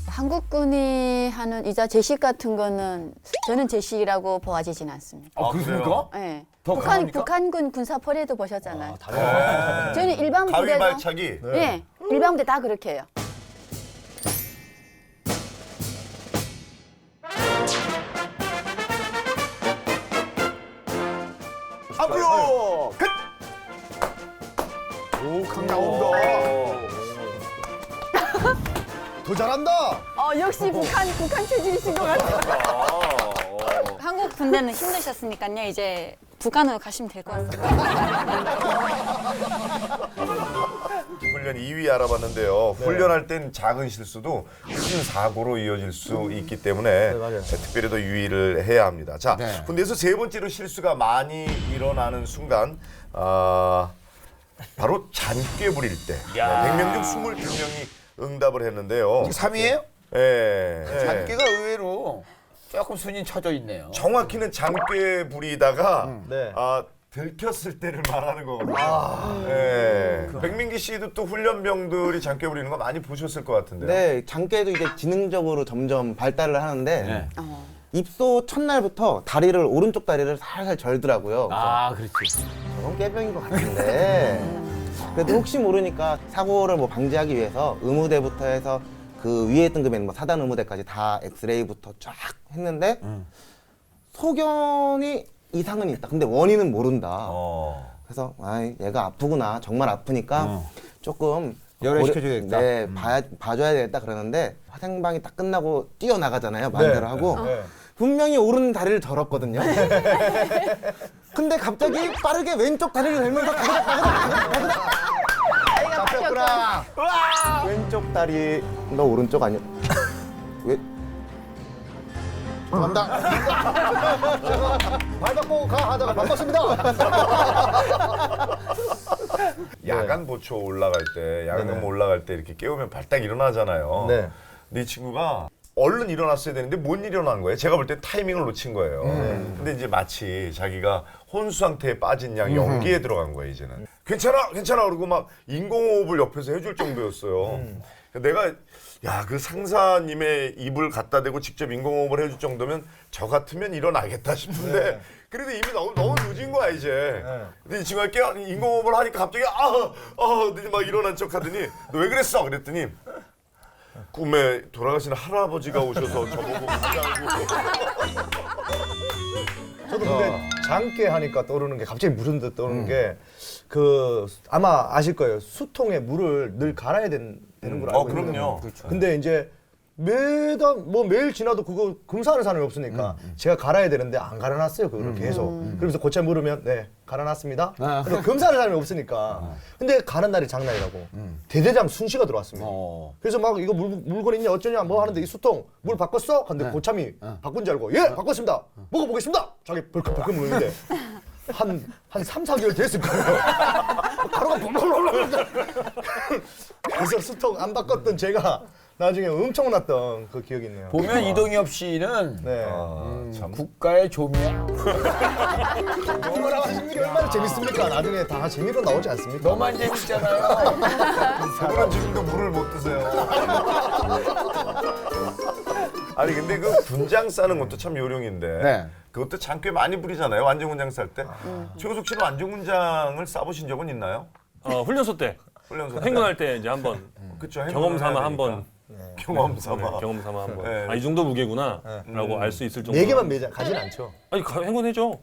한국군이 하는 이자 제식 같은 거는 저는 제식이라고 보아지진 않습니다. 그렇습니까? 네. 더 강합니까? 북한군 군사 퍼레이드 보셨잖아요. 저는 일반 부대도 가위발차기. 예, 일반 부대 다 그렇게 해요. 앞으로 끝. 오, 강나온다. 더 잘한다. 역시 북한 체질이신 것 같아요. 한국 군대는 힘드셨으니까요. 이제 북한으로 가시면 될 것 같습니다. 훈련 2위 알아봤는데요. 훈련할 땐 작은 실수도 큰 사고로 이어질 수 있기 때문에 특별히 더 유의를 해야 합니다. 자, 군대에서 세 번째로 실수가 많이 일어나는 순간 바로 잔꾀 부릴 때 100명 중 22명이 응답을 했는데요. 3위예요? 네. 잔꾀가 의외로 조금 순위 쳐져 있네요. 정확히는 잔꾀 부리다가 들켰을 때를 말하는 거거든요. 네. 백민기 씨도 또 훈련병들이 잔꾀 부리는 거 많이 보셨을 것 같은데요. 네, 장깨도 이제 지능적으로 점점 발달을 하는데 입소 첫날부터 오른쪽 다리를 살살 절더라고요. 그렇지. 저건 깨병인 것 같은데 그래도 혹시 모르니까 사고를 방지하기 위해서 의무대부터 해서 그 위에 등급에는 4단 의무대까지 다 엑스레이부터 쫙 했는데 소견이 이상은 있다. 근데 원인은 모른다. 그래서 얘가 아프구나. 정말 아프니까 조금 열애시켜줘야겠다. 네, 봐줘야 되겠다 그러는데 화생방이 딱 끝나고 뛰어나가잖아요. 마음대로 하고. 분명히 오른 다리를 절었거든요. 근데 갑자기 빠르게 왼쪽 다리를 들면서 잡혔구나. 왼쪽 다리 너 오른쪽 아니야? 왜? 간다. 발바꿔 가 하다가 바꿨습니다. 야간 보초 올라갈 때, 야간 근무 올라갈 때 이렇게 깨우면 발딱 일어나잖아요. 네. 근데 이 친구가 얼른 일어났어야 되는데 못 일어난 거예요. 제가 볼 때 타이밍을 놓친 거예요. 근데 이제 마치 자기가 혼수 상태에 빠진 양 연기에 들어간 거예요, 이제는. 괜찮아, 괜찮아 그러고 막 인공호흡을 옆에서 해줄 정도였어요. 내가 그 상사님의 입을 갖다 대고 직접 인공호흡을 해줄 정도면 저 같으면 일어나겠다 싶은데 그래도 이미 너무 늦은 거야 이제. 근데 이 친구가 인공호흡을 하니까 갑자기 막 일어난 척 하더니 너 왜 그랬어? 그랬더니 꿈에 돌아가신 할아버지가 오셔서 저보고 가자고. 저도 근데 장깨 하니까 떠오르는 게 갑자기 무슨 듯 떠오르는 게 아마 아실 거예요. 수통에 물을 늘 갈아야 되는 걸 알고 있거든요. 그럼요. 근데 이제 매달 뭐 매일 지나도 그거 검사하는 사람이 없으니까 제가 갈아야 되는데 안 갈아놨어요 그거를 계속. 그러면서 고쳐 물으면 네 갈아놨습니다. 그래서 검사하는 사람이 없으니까. 근데 가는 날이 장날이라고 대대장 순시가 들어왔습니다. 그래서 막 이거 물건 있냐 어쩌냐 뭐 하는데 이 수통 물 바꿨어? 근데 고참이 바꾼 줄 알고 예 바꿨습니다. 먹어보겠습니다. 자기 벌컥벌컥 먹는데 한 3, 4개월 됐을 거예요. 가루가 벌벌벌벌. 그래서 수통 안 바꿨던 제가 나중에 엄청 났던 그 기억이 있네요. 보면 이동엽 씨는 네. 국가의 조미야. 뭐라고 하시는 얼마나 재밌습니까? 나중에 다 재미로 나오지 않습니까? 너만 재밌잖아요. 그분은 지금도 물을 못 드세요. 아니 근데 그 군장 싸는 것도 참 요령인데 네. 그것도 장 꽤 많이 부리잖아요. 완전군장 쌀 때. 최우석 씨는 완전군장을 싸보신 적은 있나요? 훈련소 때. 훈련소 행군할 때 이제 한번 그쵸, 경험 삼아 한번 경험 삼아. 네, 경험 삼아 한번. 네. 아, 이 정도 무게구나라고 알 수 있을 정도. 4개만 매장 가진 않죠. 아니 행군해줘.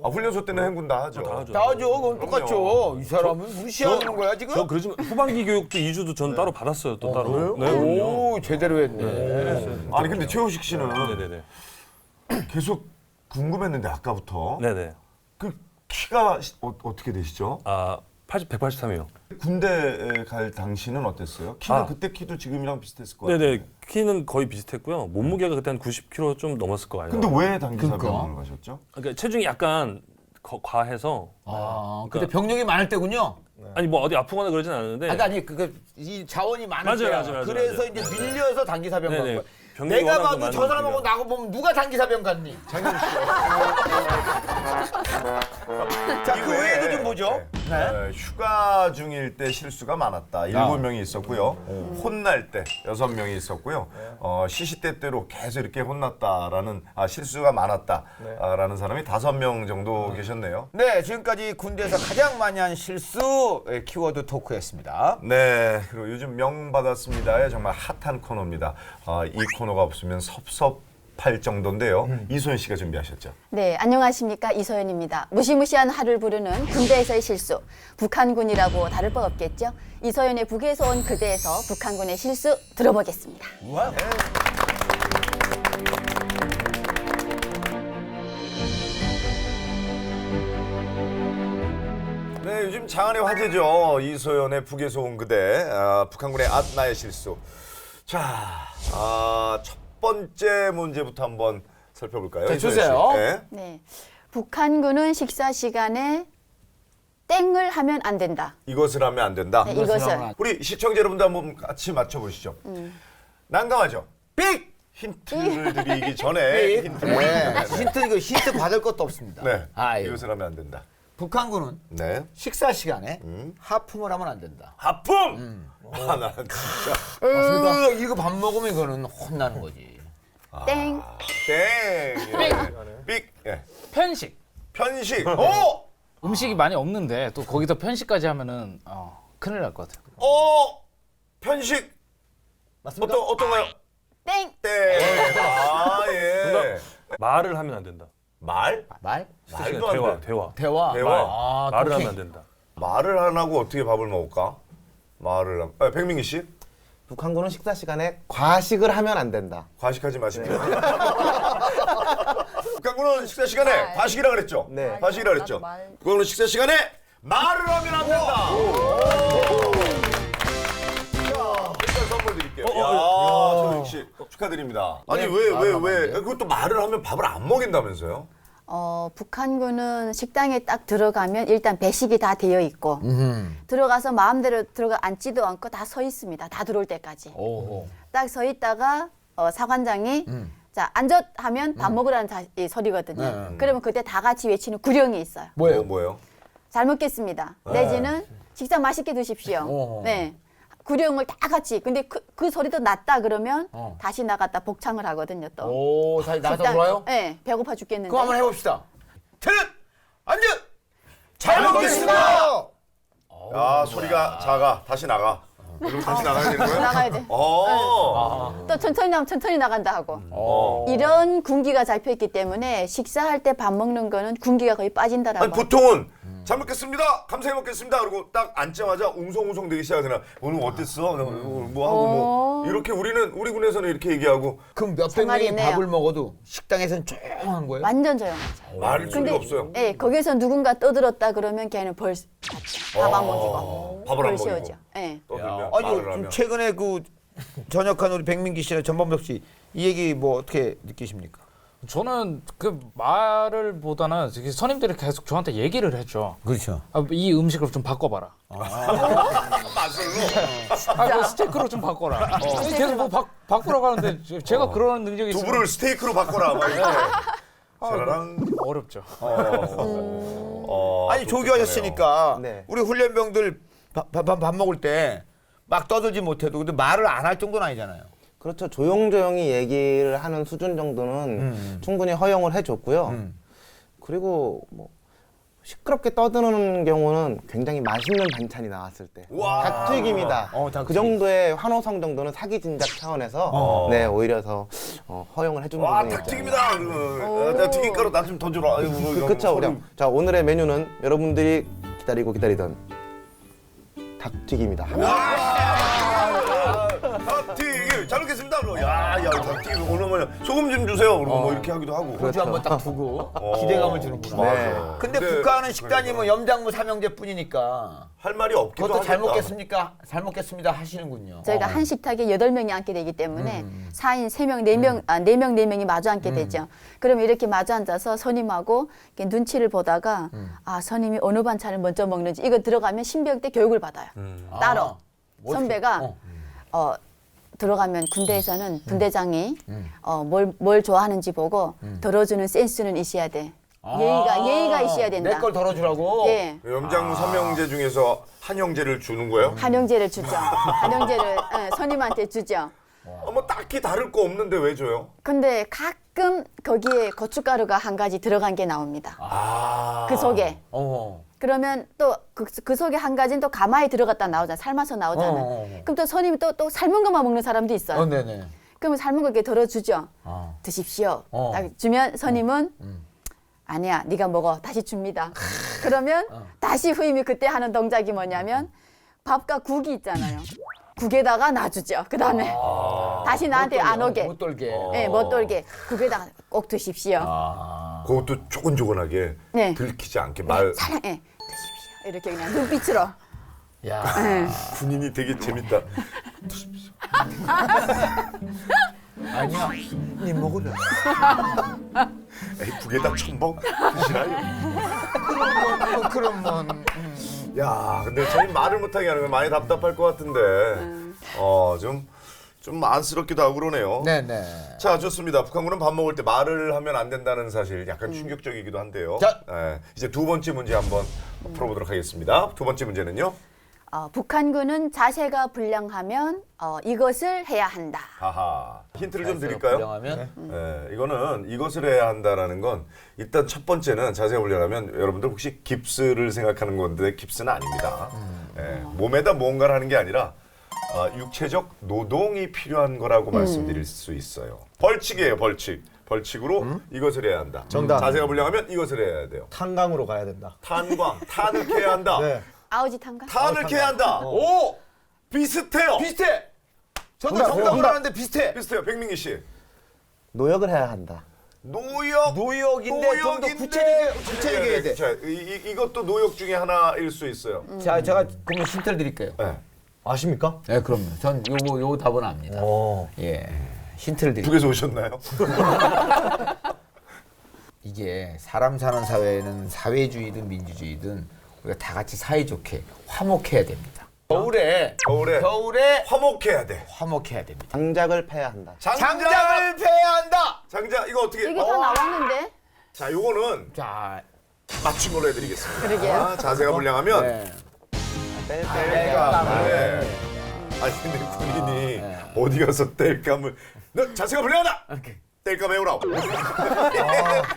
아 훈련소 때는 행군 다 하죠. 다 하죠. 다 하죠. 그건 똑같죠. 이 사람은 무시하는 거야 지금? 저 그러지만 후반기 교육도 2주도 전 따로 받았어요. 또 따로. 그래요? 네, 그럼요. 오 제대로 했네. 아니 근데 최우식 씨는 네네네. 계속 궁금했는데 아까부터 네네. 그 키가 어떻게 되시죠? 아 183이요. 군대에 갈 당시는 어땠어요? 키는 아. 그때 키도 지금이랑 비슷했을 것 같아요. 네네. 키는 거의 비슷했고요. 몸무게가 그때 한 90kg 좀 넘었을 거예요. 근데 왜 단기사병원을 가셨죠? 그러니까 체중이 약간 과해서. 아 그때 병력이 많을 때군요. 아니 뭐 어디 아프거나 그러진 않았는데. 아니 이 자원이 많을 맞아요, 때야. 맞아요, 그래서 맞아요. 이제 밀려서 단기사병 간 네네. 거야. 병력이 내가 워낙 봐도 많은 저 사람하고 분이라. 나하고 보면 누가 단기사병 갔니? 장현 씨. 자, 그 외에도 좀 보죠. 네, 휴가 중일 때 실수가 많았다. 7명이 있었고요. 혼날 때 6명이 있었고요. 시시때때로 계속 이렇게 혼났다라는 실수가 많았다라는 사람이 5명 정도 계셨네요. 네, 지금까지 군대에서 가장 많이 한 실수 키워드 토크였습니다. 네, 그리고 요즘 명 받았습니다의 정말 핫한 코너입니다. 이 코너가 없으면 섭섭할 정도인데요. 이소연 씨가 준비하셨죠? 네, 안녕하십니까. 이소연입니다. 무시무시한 하루를 부르는 군대에서의 실수. 북한군이라고 다를 바 없겠죠? 이소연의 북에서 온 그대에서 북한군의 실수 들어보겠습니다. 우와. 네, 요즘 장안의 화제죠. 이소연의 북에서 온 그대, 북한군의 나의 실수. 자, 첫 번째 문제부터 한번 살펴볼까요? 자, 이소연 주세요. 씨. 네. 네, 북한군은 식사 시간에 땡을 하면 안 된다. 이것을 하면 안 된다. 네, 이것을. 우리 시청자 여러분도 한번 같이 맞춰보시죠. 난감하죠? 삑! 힌트를 드리기 전에 힌트를. 네. 힌트 받을 것도 없습니다. 네, 아유. 이것을 하면 안 된다. 북한군은 네. 식사 시간에 하품을 하면 안 된다. 하품! 나 진짜. 이거 밥 먹으면 이거는 혼나는 거지. 땡. 땡! 삑! 예. 편식. 편식! 음식이 많이 없는데 또 거기서 편식까지 하면은 큰일 날 것 같아요. 편식! 맞습니까? 어떤가요? 땡. 땡! 예. 말을 하면 안 된다. 말? 말도 안 돼. 대화. 말을 하면 안 된다. 말을 안 하고 어떻게 밥을 먹을까? 말을 하면. 백민기 씨? 북한군은 식사 시간에 과식을 하면 안 된다. 과식하지 마십시오. 북한군은 식사 시간에 과식이라 그랬죠? 네. 과식이라 그랬죠? 북한군은 식사 시간에 말을 하면 안 된다. 자, 일단 선물 드릴게요. 조정 씨 축하드립니다. 아니 왜 그것도 말을 하면 밥을 안 먹인다면서요? 북한군은 식당에 딱 들어가면 일단 배식이 다 되어 있고 들어가서 마음대로 들어가 앉지도 않고 다 서 있습니다. 다 들어올 때까지. 딱 서 있다가 사관장이 자 앉아 하면 밥 먹으라는 소리거든요. 그러면 그때 다 같이 외치는 구령이 있어요. 뭐예요? 잘 먹겠습니다. 내지는 식사 맛있게 드십시오. 네. 구령을 다 같이. 근데 그 소리도 났다 그러면 다시 나갔다 복창을 하거든요. 또. 오, 다시 나가서 놀아요? 네. 배고파 죽겠는데. 그럼 한번 해봅시다. 차렷! 앉아! 잘 먹겠습니다! 소리가 작아. 다시 나가. 그럼 다시 나가야 되는 거예요? 나가야 돼. 또 천천히 나면 천천히 나간다 하고. 이런 군기가 잡혀 있기 때문에 식사할 때 밥 먹는 거는 군기가 거의 빠진다라고. 아니, 보통은 잘 먹겠습니다. 감사히 먹겠습니다. 그리고 딱 앉자마자 웅성웅성 되기 시작하잖아. 오늘 어땠어? 뭐 하고 뭐 이렇게 우리 군에서는 이렇게 얘기하고. 그럼 몇백 명이 밥을 먹어도 식당에서는 조용한 거예요? 완전 조용하죠. 말 소리가 없어요. 네, 거기서 누군가 떠들었다 그러면 걔는 밥 안 먹이고 밥을 안 벌 먹이고. 씌워져. 네. 아니 좀 최근에 그 전역한 우리 백민기 씨나 전범석 씨 이 얘기 뭐 어떻게 느끼십니까? 저는 그 말을 보다는 선임들이 계속 저한테 얘기를 했죠. 그렇죠. 이 음식을 좀 바꿔봐라. 맛으로. 스테이크로 좀 바꿔라. 계속 뭐 바꾸라고 하는데 제가 그런 능력이 있으면 두부를 스테이크로 바꿔라. 막 이렇게. 사라랑 어렵죠. 아니 조교하셨으니까 우리 훈련병들 밥 먹을 때 막 떠들지 못해도 근데 말을 안 할 정도는 아니잖아요. 그렇죠. 조용조용히 얘기를 하는 수준 정도는 충분히 허용을 해줬고요. 그리고 뭐 시끄럽게 떠드는 경우는 굉장히 맛있는 반찬이 나왔을 때 닭튀김이다. 그 정도의 환호성 정도는 사기 진작 차원에서 네 오히려 더 허용을 해주는 부분이 있죠. 닭튀김이다. 튀김가루 나 좀 더 주라. 그렇죠. 자 오늘의 메뉴는 여러분들이 기다리던 닭튀김이다. 닭튀김 잘 먹겠습니다. 야 닭튀김 오늘 뭐 소금 좀 주세요. 그러고 뭐 이렇게 하기도 하고. 고주 한번 딱 두고 기대감을 주는구나. 맞아. 근데 북한은 식단이 뭐 염장무 삼형제뿐이니까 할 말이 없기도 그것도 잘 하겠다. 먹겠습니까? 잘 먹겠습니다 하시는군요. 저희가 한 식탁에 8명이 앉게 되기 때문에 4인 3명, 4명, 4명, 4명이 마주 앉게 되죠. 그러면 이렇게 마주 앉아서 선임하고 이렇게 눈치를 보다가 아 선임이 어느 반찬을 먼저 먹는지 이거 들어가면 신병 때 교육을 받아요. 따로 선배가 들어가면 군대에서는 분대장이 뭘 좋아하는지 보고 덜어주는 센스는 있어야 돼. 예의가 있어야 된다. 내 걸 덜어주라고? 예. 염장무 삼형제 중에서 한 형제를 주는 거예요? 한 형제를 주죠. 한 형제를 선임한테 주죠. 뭐 딱히 다를 거 없는데 왜 줘요? 근데 가끔 거기에 고춧가루가 한 가지 들어간 게 나옵니다. 그 속에. 그러면 또 그 속에 한 가지는 또 가마에 들어갔다 나오잖아. 삶아서 나오잖아. 그럼 또 선임이 또 삶은 것만 먹는 사람도 있어요. 네네. 그러면 삶은 거 이렇게 덜어주죠. 드십시오. 딱 주면 선임은 아니야, 네가 먹어. 다시 줍니다. 그러면 다시 후임이 그때 하는 동작이 뭐냐면 밥과 국이 있잖아요. 국에다가 놔주죠. 그 다음에 다시 나한테 안 오게. 못 돌게. 네, 못 돌게. 국에다가 꼭 드십시오. 그것도 조곤조곤하게 네. 들키지 않게 말. 사랑해. 드십시오. 이렇게 그냥 눈빛으로. 야, 군인이 되게 재밌다. 아니야, 니 먹으래. 에이, 국에다 첨벙 드시라요. 그럼 뭐. 야, 근데 저희 말을 못하게 하는 건 많이 답답할 것 같은데, 좀 안쓰럽기도 하고 그러네요. 네네. 자, 좋습니다. 북한군은 밥 먹을 때 말을 하면 안 된다는 사실 약간 충격적이기도 한데요. 자. 이제 두 번째 문제 한번 풀어보도록 하겠습니다. 두 번째 문제는요. 북한군은 자세가 불량하면 이것을 해야 한다. 하하. 힌트를 좀 드릴까요? 불량하면? 네, 이거는 이것을 해야 한다라는 건 일단 첫 번째는 자세가 불량하면 여러분들 혹시 깁스를 생각하는 건데 깁스는 아닙니다. 몸에다 무언가를 하는 게 아니라 육체적 노동이 필요한 거라고 말씀드릴 수 있어요. 벌칙이에요, 벌칙. 벌칙으로 이것을 해야 한다. 정답. 자세가 불량하면 이것을 해야 돼요. 탄광으로 가야 된다. 탄을 캐야 한다. 네. 아우지 탄가? 탄을 캐야 한다. 오! 비슷해요. 비슷해. 저도 정답, 정답을 정답. 하는데 비슷해. 비슷해요. 백민기 씨. 노역을 해야 한다. 노역인데 좀 더 구체적이게 해야 돼. 자, 이것도 노역 중에 하나일 수 있어요. 자, 제가 그러면 힌트를 드릴게요. 네. 아십니까? 네, 그럼요. 전 요 답은 압니다. 예, 힌트를 드릴게요. 북에서 오셨나요? 이게 사람 사는 사회는 사회주의든 민주주의든 우리가 다 같이 사이좋게 화목해야 됩니다. 겨울에 화목해야 돼. 화목해야 됩니다. 장작을 패야 한다. 장작을 패야 한다. 장작 이거 어떻게? 이게 다 나왔는데? 자, 요거는 자, 맞춤 걸로 해드리겠습니다. 그러게요. 자세가 불량하면 네. 뗄감을. 아니 근데 군인이 어디 가서 뗄감을? 너 자세가 불량하다. 뗄감 해오라고.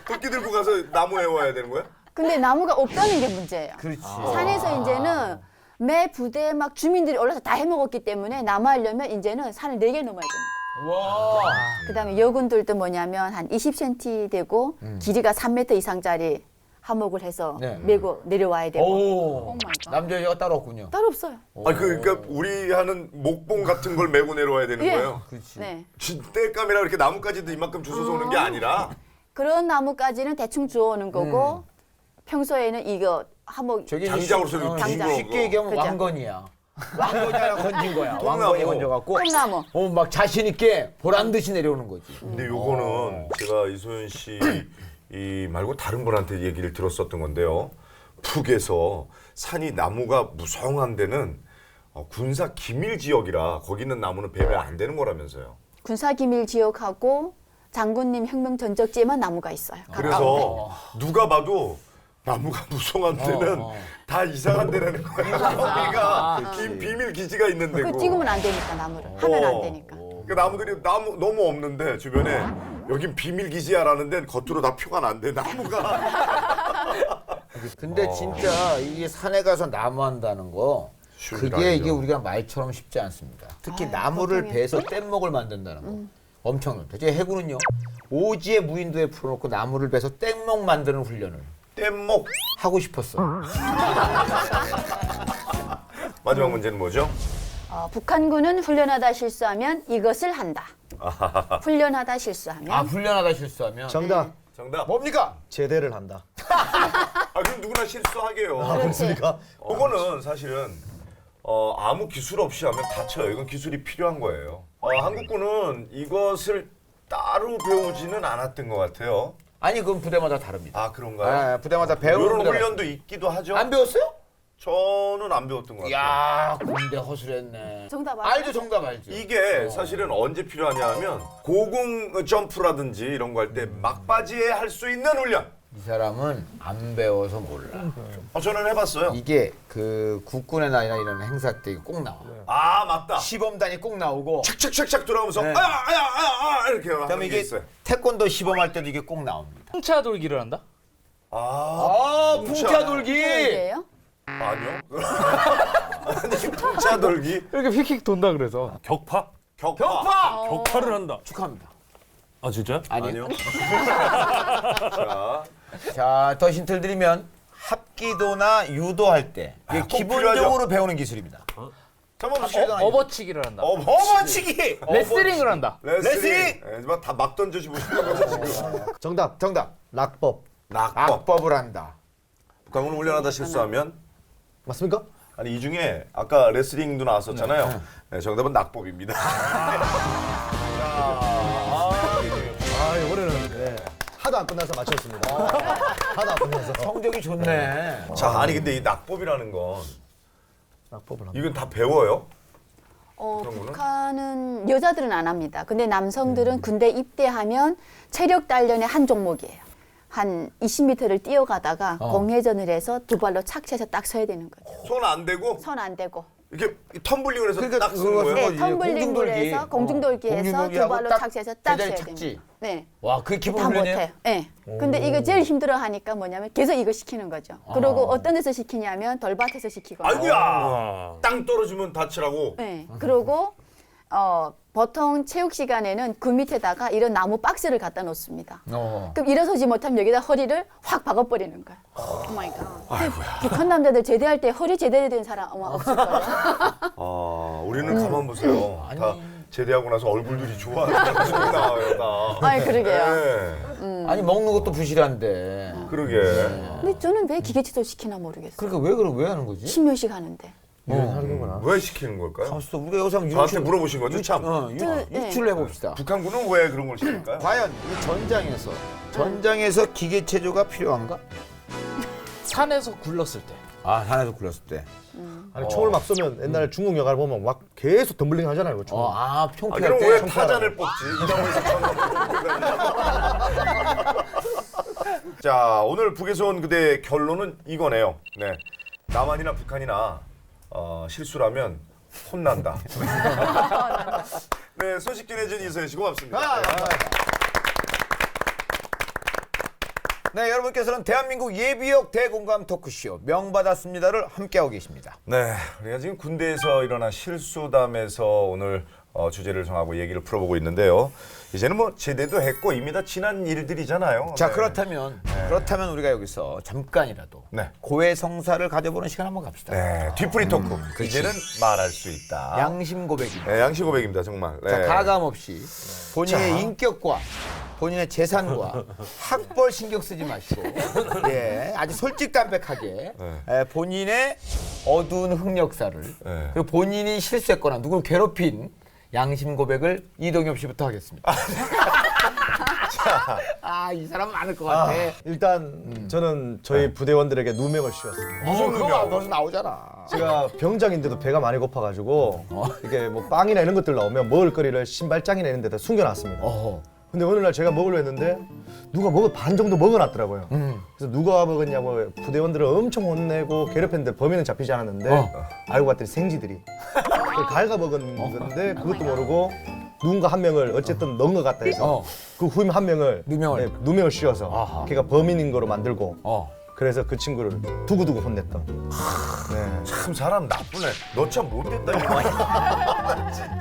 도끼 들고 가서 나무 해와야 되는 거야? 근데 나무가 없다는 게 문제예요. 그렇지. 산에서 이제는 매 부대에 막 주민들이 올라서 다 해먹었기 때문에 남아하려면 이제는 산을 4개 넘어야 됩니다. 와. 그다음에 여군들도 뭐냐면 한 20cm 되고 길이가 3m 이상짜리 하목을 해서 네. 메고 내려와야 되고. 오, 남자 여자가 따로 없군요. 따로 없어요. 그러니까 우리 하는 목봉 같은 걸 메고 내려와야 되는 예. 거예요. 네. 땔감이라 이렇게 나뭇가지도 이만큼 주워서 오는 게 아니라 그런 나무까지는 대충 주워오는 거고 평소에는 이거 하목 저기 장작으로서 쉽게 얘기하면 그죠. 왕건이야. 왕건이 하나 건진 거야. 왕건이 건져갖고 콩나무. 막 자신 있게 보란 듯이 내려오는 거지. 근데 요거는 제가 이소연 씨 이 말고 다른 분한테 얘기를 들었었던 건데요. 북에서 산이 나무가 무성한 데는 군사 기밀 지역이라 거기 있는 나무는 배배 안 되는 거라면서요. 군사기밀 지역하고 장군님 혁명 전적지에만 나무가 있어요. 그래서 누가 봐도 나무가 무성한 데는 다 이상한 데라는 거야. 거기가 비밀 기지가 있는 데고. 그 찍으면 안 되니까 나무를 하면 안 되니까. 그 나무들이 너무 없는데 주변에 여긴 비밀 기지야라는 데는 겉으로 다 표가 난대 나무가. 근데 진짜 이게 산에 가서 나무 한다는 거 그게 이게 우리가 말처럼 쉽지 않습니다. 특히 나무를 베서 뗏목을 만든다는 거 엄청납니다. 제 해군은요 오지에 무인도에 풀어놓고 나무를 베서 뗏목 만드는 훈련을 뗏목 하고 싶었어. 마지막 문제는 뭐죠? 북한군은 훈련하다 실수하면 이것을 한다. 훈련하다 실수하면. 훈련하다 실수하면. 정답. 정답. 뭡니까? 제대를 한다. 그럼 누구나 실수하게요. 그렇습니까? 그거는 사실은 아무 기술 없이 하면 다쳐요. 이건 기술이 필요한 거예요. 한국군은 이것을 따로 배우지는 않았던 것 같아요. 아니 그건 부대마다 다릅니다. 그런가요? 부대마다 배우는 이런 부대가 훈련도 있기도 하죠. 안 배웠어요? 저는 안 배웠던 것 같아요. 야, 군대 허술했네. 정답 알죠, 정답 알죠. 이게 사실은 언제 필요하냐 하면 고공 점프라든지 이런 거 할 때 막바지에 할 수 있는 훈련. 이 사람은 안 배워서 몰라. 저는 해봤어요. 이게 그 국군의 날이나 이런 행사 때 꼭 나와. 맞다. 시범단이 꼭 나오고 착착착착 돌아오면서 네. 아야 이렇게 그다음에 하는 게 이게 있어요. 태권도 시범할 때도 이게 꼭 나옵니다. 풍차 돌기를 한다? 풍차 돌기. 그게요? 아니요. 아니 풍차 돌기. 이렇게 휙휙 돈다 그래서. 격파? 격파를 한다. 축하합니다. 아 진짜? 아니요. 자, 더 힌트를 드리면 합기도나 유도할 때 이게 꼭 기본적으로 필요하죠. 배우는 기술입니다. 업어치기를 한다. 업어치기. 레슬링을 한다. 레슬링. 다 막 던져주고 싶은 거죠 지금. 정답. 정답. 낙법. 낙법을 한다. 북한군 훈련하다 실수하면 맞습니까? 아니 이 중에 아까 레슬링도 나왔었잖아요. 네, 정답은 낙법입니다. 이번에는 하도 안 끝나서 맞췄습니다. 하도 안 끝나서. 성적이 좋네. 자, 아니 근데 이 낙법이라는 건 낙법을 합니다. 이건 다 배워요? 북한은 여자들은 안 합니다. 근데 남성들은 군대 입대하면 체력 단련의 한 종목이에요. 한 20m를 뛰어가다가 공회전을 해서 두 발로 착지해서 딱 서야 되는 거죠. 손 안 대고? 손 안 대고. 이렇게 텀블링을 해서 그러니까 딱 쓰는 거예요? 네, 텀블링을 해서 공중돌기해서 두 발로 착지해서 딱 서야 됩니다. 네. 와, 그게 기본 다 훈련이에요? 못해요. 네. 근데 이거 제일 힘들어 하니까 뭐냐면 계속 이거 시키는 거죠. 그리고 어떤 데서 시키냐면 돌밭에서 시키거든요. 아이고야! 땅 떨어지면 다치라고? 네. 그리고 보통 체육 시간에는 그 밑에다가 이런 나무 박스를 갖다 놓습니다. 그럼 일어서지 못하면 여기다 허리를 확 박아버리는 거야. 오 마이 갓. 북한 남자들 제대할 때 허리 제대로 된 사람 아마 없을 거예요. 우리는 가만 보세요. 다 제대하고 나서 얼굴들이 좋아. 나와요, 다. 아니, 그러게요. 네. 아니 먹는 것도 부실한데. 그러게. 근데 저는 왜 기계체조 시키나 모르겠어요. 그러니까 왜 하는 거지? 10년씩 하는데. 왜 시키는 걸까요? 가만있어. 우리가 여기서 한번 저한테 물어보신 거죠, 참. 유출을 해봅시다. 북한군은 왜 그런 걸 시킬까요? 과연 이 전장에서 기계체조가 필요한가? 산에서 굴렀을 때. 산에서 굴렀을 때. 아니 총을 막 쏘면 옛날 중국 영화를 보면 막 계속 덤블링 하잖아요. 총. 총피할 그럼 때. 왜 타잔을 뽑지? 이동에서 자, 오늘 북에서 온 그대의 결론은 이거네요. 네, 남한이나 북한이나 실수라면 혼난다. 네, 소식 전해준 이소연 씨 고맙습니다. 네, 여러분께서는 대한민국 예비역 대공감 토크쇼 명받았습니다를 함께하고 계십니다. 네, 우리가 지금 군대에서 일어난 실수담에서 오늘 주제를 정하고 얘기를 풀어보고 있는데요. 이제는 뭐 제대도 했고 이미 다 지난 일들이잖아요. 자, 네. 그렇다면 그렇다면 우리가 여기서 잠깐이라도 고해성사를 가져보는 시간 한번 갑시다. 네, 뒤풀이 토크. 이제는 말할 수 있다. 양심 고백입니다. 네, 양심 고백입니다, 정말. 네. 자, 가감 없이 본인의 인격과 본인의 재산과 학벌 신경 쓰지 마시고 아주 솔직담백하게 본인의 어두운 흑역사를 그리고 본인이 실수했거나 누구를 괴롭힌 양심 고백을 이동엽 씨부터 하겠습니다. 이 사람 많을 것 같아. 일단 저는 저희 부대원들에게 누명을 씌웠습니다. 무슨 누명? 벌써 나오잖아. 제가 병장인데도 배가 많이 고파가지고 이게 뭐 빵이나 이런 것들 나오면 먹을 거리를 신발장이나 이런 데다 숨겨놨습니다. 근데 어느 날 제가 먹으려 했는데 누가 반 정도 먹어놨더라고요. 그래서 누가 먹었냐고 부대원들을 엄청 혼내고 괴롭혔는데 범인은 잡히지 않았는데 알고 봤더니 생쥐들이 갈가 먹은 건데 그것도 모르고 누군가 한 명을 어쨌든 넣은 것 같다 해서 그 후임 한 명을 누명을 씌워서 걔가 범인인 거로 만들고 그래서 그 친구를 두고두고 혼냈던. 참 사람 나쁘네. 너 참 못됐다.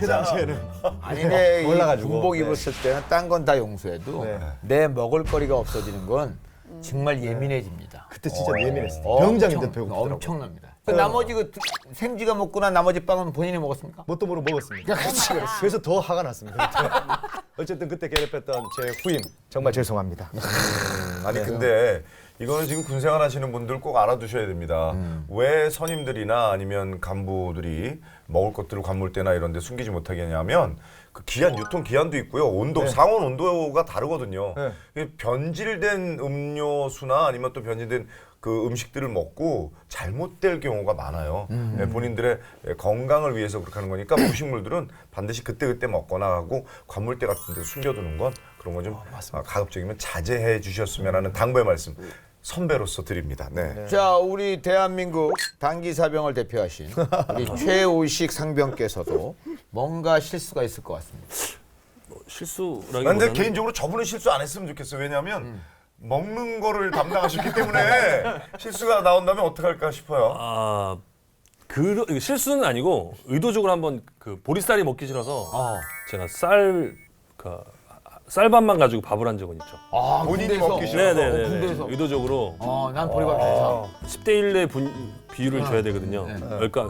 그 당시에는 아니 근데 몰라가지고. 군복 입었을 때는 딴 건 다 용서해도 내 먹을거리가 없어지는 건 정말 예민해집니다. 그때 진짜 예민했어요. 병장인데 배고프더라고. 엄청납니다. 나머지 그 생쥐가 먹고 난 나머지 빵은 본인이 먹었습니까? 뭣도 모르고 먹었습니다. 그래서 더 화가 났습니다. 어쨌든 그때 괴롭혔던 제 후임 정말 죄송합니다. 아니 근데 이거는 지금 군생활 하시는 분들 꼭 알아두셔야 됩니다. 왜 선임들이나 아니면 간부들이 먹을 것들을 관물대나 이런 데 숨기지 못하게 하냐면 그 기한, 유통 기한도 있고요. 온도, 상온 온도가 다르거든요. 변질된 음료수나 아니면 또 변질된 그 음식들을 먹고 잘못될 경우가 많아요. 본인들의 건강을 위해서 그렇게 하는 거니까 음식물들은 반드시 그때그때 먹거나 하고 관물대 같은 데 숨겨두는 건 그런 거 좀 가급적이면 자제해 주셨으면 하는 당부의 말씀 선배로서 드립니다. 네. 자, 우리 대한민국 단기사병을 대표하신 우리 최우식 상병께서도 뭔가 실수가 있을 것 같습니다. 실수라기보다는 근데 개인적으로 저분은 실수 안 했으면 좋겠어요. 왜냐하면 먹는 거를 담당하셨기 때문에 실수가 나온다면 어떡할까 싶어요. 실수는 아니고 의도적으로 한번 그 보리쌀이 먹기 싫어서 제가 쌀밥만 가지고 밥을 한 적은 있죠. 본인이 먹기 싫어서? 네네네. 의도적으로. 난 보리밥 좋다. 10대 1의 비율을 줘야 되거든요.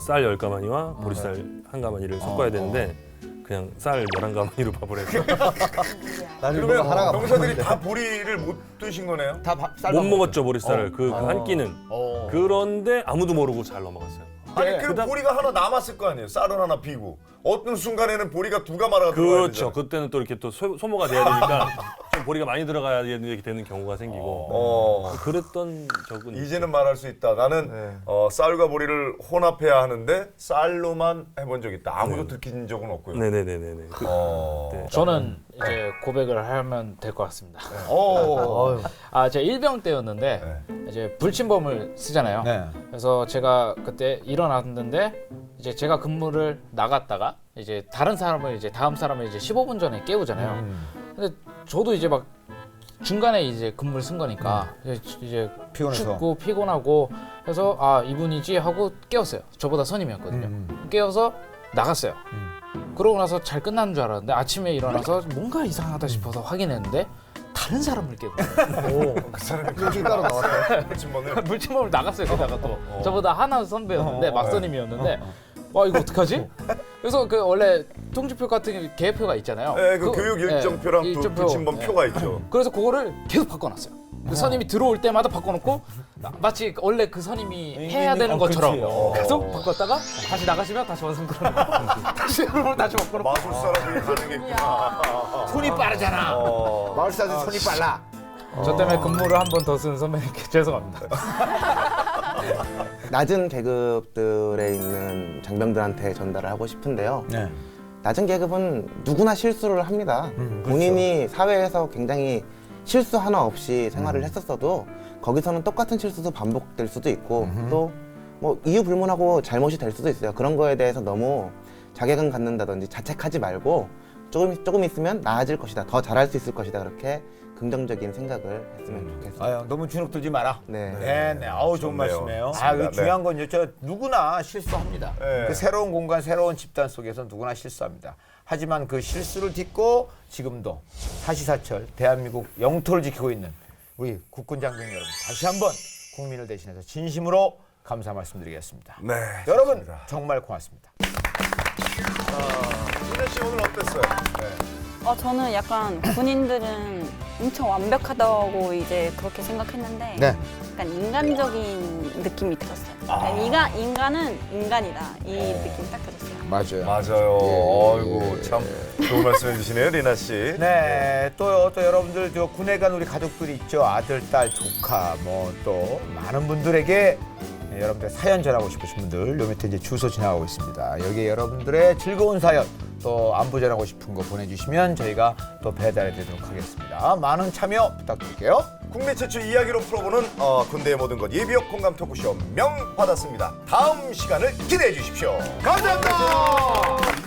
쌀 10가마니와 보리쌀 1가마니를 섞어야 되는데 그냥 쌀 11가마니로 밥을 해서. 그러면 병사들이 다 보리를 못 드신 거네요? 못 먹었죠, 보리쌀을. 그 한 끼는. 그런데 아무도 모르고 잘 넘어갔어요. 아니 그럼 보리가 하나 남았을 거 아니에요. 쌀은 하나 비고 어떤 순간에는 보리가 2가마라가 들어가야 그렇죠. 되잖아요. 그때는 또 이렇게 또 소모가 돼야 되니까 좀 보리가 많이 들어가야 이렇게 되는 경우가 생기고 그랬던 적은 이제는 말할 수 있다. 나는 쌀과 보리를 혼합해야 하는데 쌀로만 해본 적 있다. 아무도 들킨 적은 없고요. 네네네네. 저는 이제 고백을 하면 될 것 같습니다. 제가 일병 때였는데 이제 불침범을 쓰잖아요. 그래서 제가 그때 일어났는데 이제 제가 근무를 나갔다가 이제 다른 사람을 이제 다음 사람을 이제 15분 전에 깨우잖아요. 근데 저도 이제 막 중간에 이제 근무를 쓴 거니까 이제 피곤해서. 춥고 피곤하고 해서 이분이지 하고 깨웠어요. 저보다 선임이었거든요. 깨워서 나갔어요. 그러고 나서 잘 끝난 줄 알았는데 아침에 일어나서 뭔가 이상하다 싶어서 확인했는데 다른 사람을 깨고 그 사람이 그렇게 따로 나왔어요? 물침범을 나갔어요. 게다가 또 저보다 하나 선배였는데 막선임이었는데 와 이거 어떡하지? 그래서 그 원래 통지표 같은 계획표가 있잖아요. 네, 그 교육 일정표랑 불침범 표가 있죠. 그래서 그거를 계속 바꿔놨어요. 그 선임이 들어올 때마다 바꿔놓고 마치 원래 그 선임이 해야 되는 것처럼 계속 바꿨다가 다시 나가시면 다시 완성들어놓고 다시 바꿔놓고 마술 사람들이 가능했구나. 손이 빠르잖아. 마을사들 손이 빨라. 저 때문에 근무를 한 번 더 쓴 선배님께 죄송합니다. 낮은 계급들에 있는 장병들한테 전달을 하고 싶은데요. 낮은 계급은 누구나 실수를 합니다. 본인이 사회에서 굉장히 실수 하나 없이 생활을 했었어도 거기서는 똑같은 실수도 반복될 수도 있고 또 뭐 이유 불문하고 잘못이 될 수도 있어요. 그런 거에 대해서 너무 자괴감 갖는다든지 자책하지 말고 조금 있으면 나아질 것이다. 더 잘할 수 있을 것이다. 그렇게 긍정적인 생각을 했으면 좋겠습니다. 너무 주눅 들지 마라. 네. 아우 좋은 말씀이에요. 중요한 건요. 누구나 실수합니다. 그 새로운 공간, 새로운 집단 속에서 누구나 실수합니다. 하지만 그 실수를 딛고 지금도 사시사철 대한민국 영토를 지키고 있는 우리 국군 장병 여러분 다시 한번 국민을 대신해서 진심으로 감사 말씀드리겠습니다. 네, 여러분 좋습니다. 정말 고맙습니다. 윤아 씨 오늘 어땠어요? 네. 저는 약간 군인들은 엄청 완벽하다고 이제 그렇게 생각했는데 네. 약간 인간적인 느낌이 들었어요. 인간은 인간이다 이 느낌이 딱 들었어요. 맞아요. 맞아요. 예. 아이고 참 좋은 말씀 해주시네요, 리나 씨. 네, 또 여러분들 저 군에 간 우리 가족들이 있죠. 아들, 딸, 조카, 뭐 또 많은 분들에게 여러분들 사연 전하고 싶으신 분들 요 밑에 이제 주소 지나가고 있습니다. 여기에 여러분들의 즐거운 사연 또 안부 전하고 싶은 거 보내주시면 저희가 또 배달해 드리도록 하겠습니다. 많은 참여 부탁드릴게요. 국내 최초 이야기로 풀어보는 군대의 모든 것 예비역 공감 토크쇼 명 받았습니다. 다음 시간을 기대해 주십시오. 감사합니다.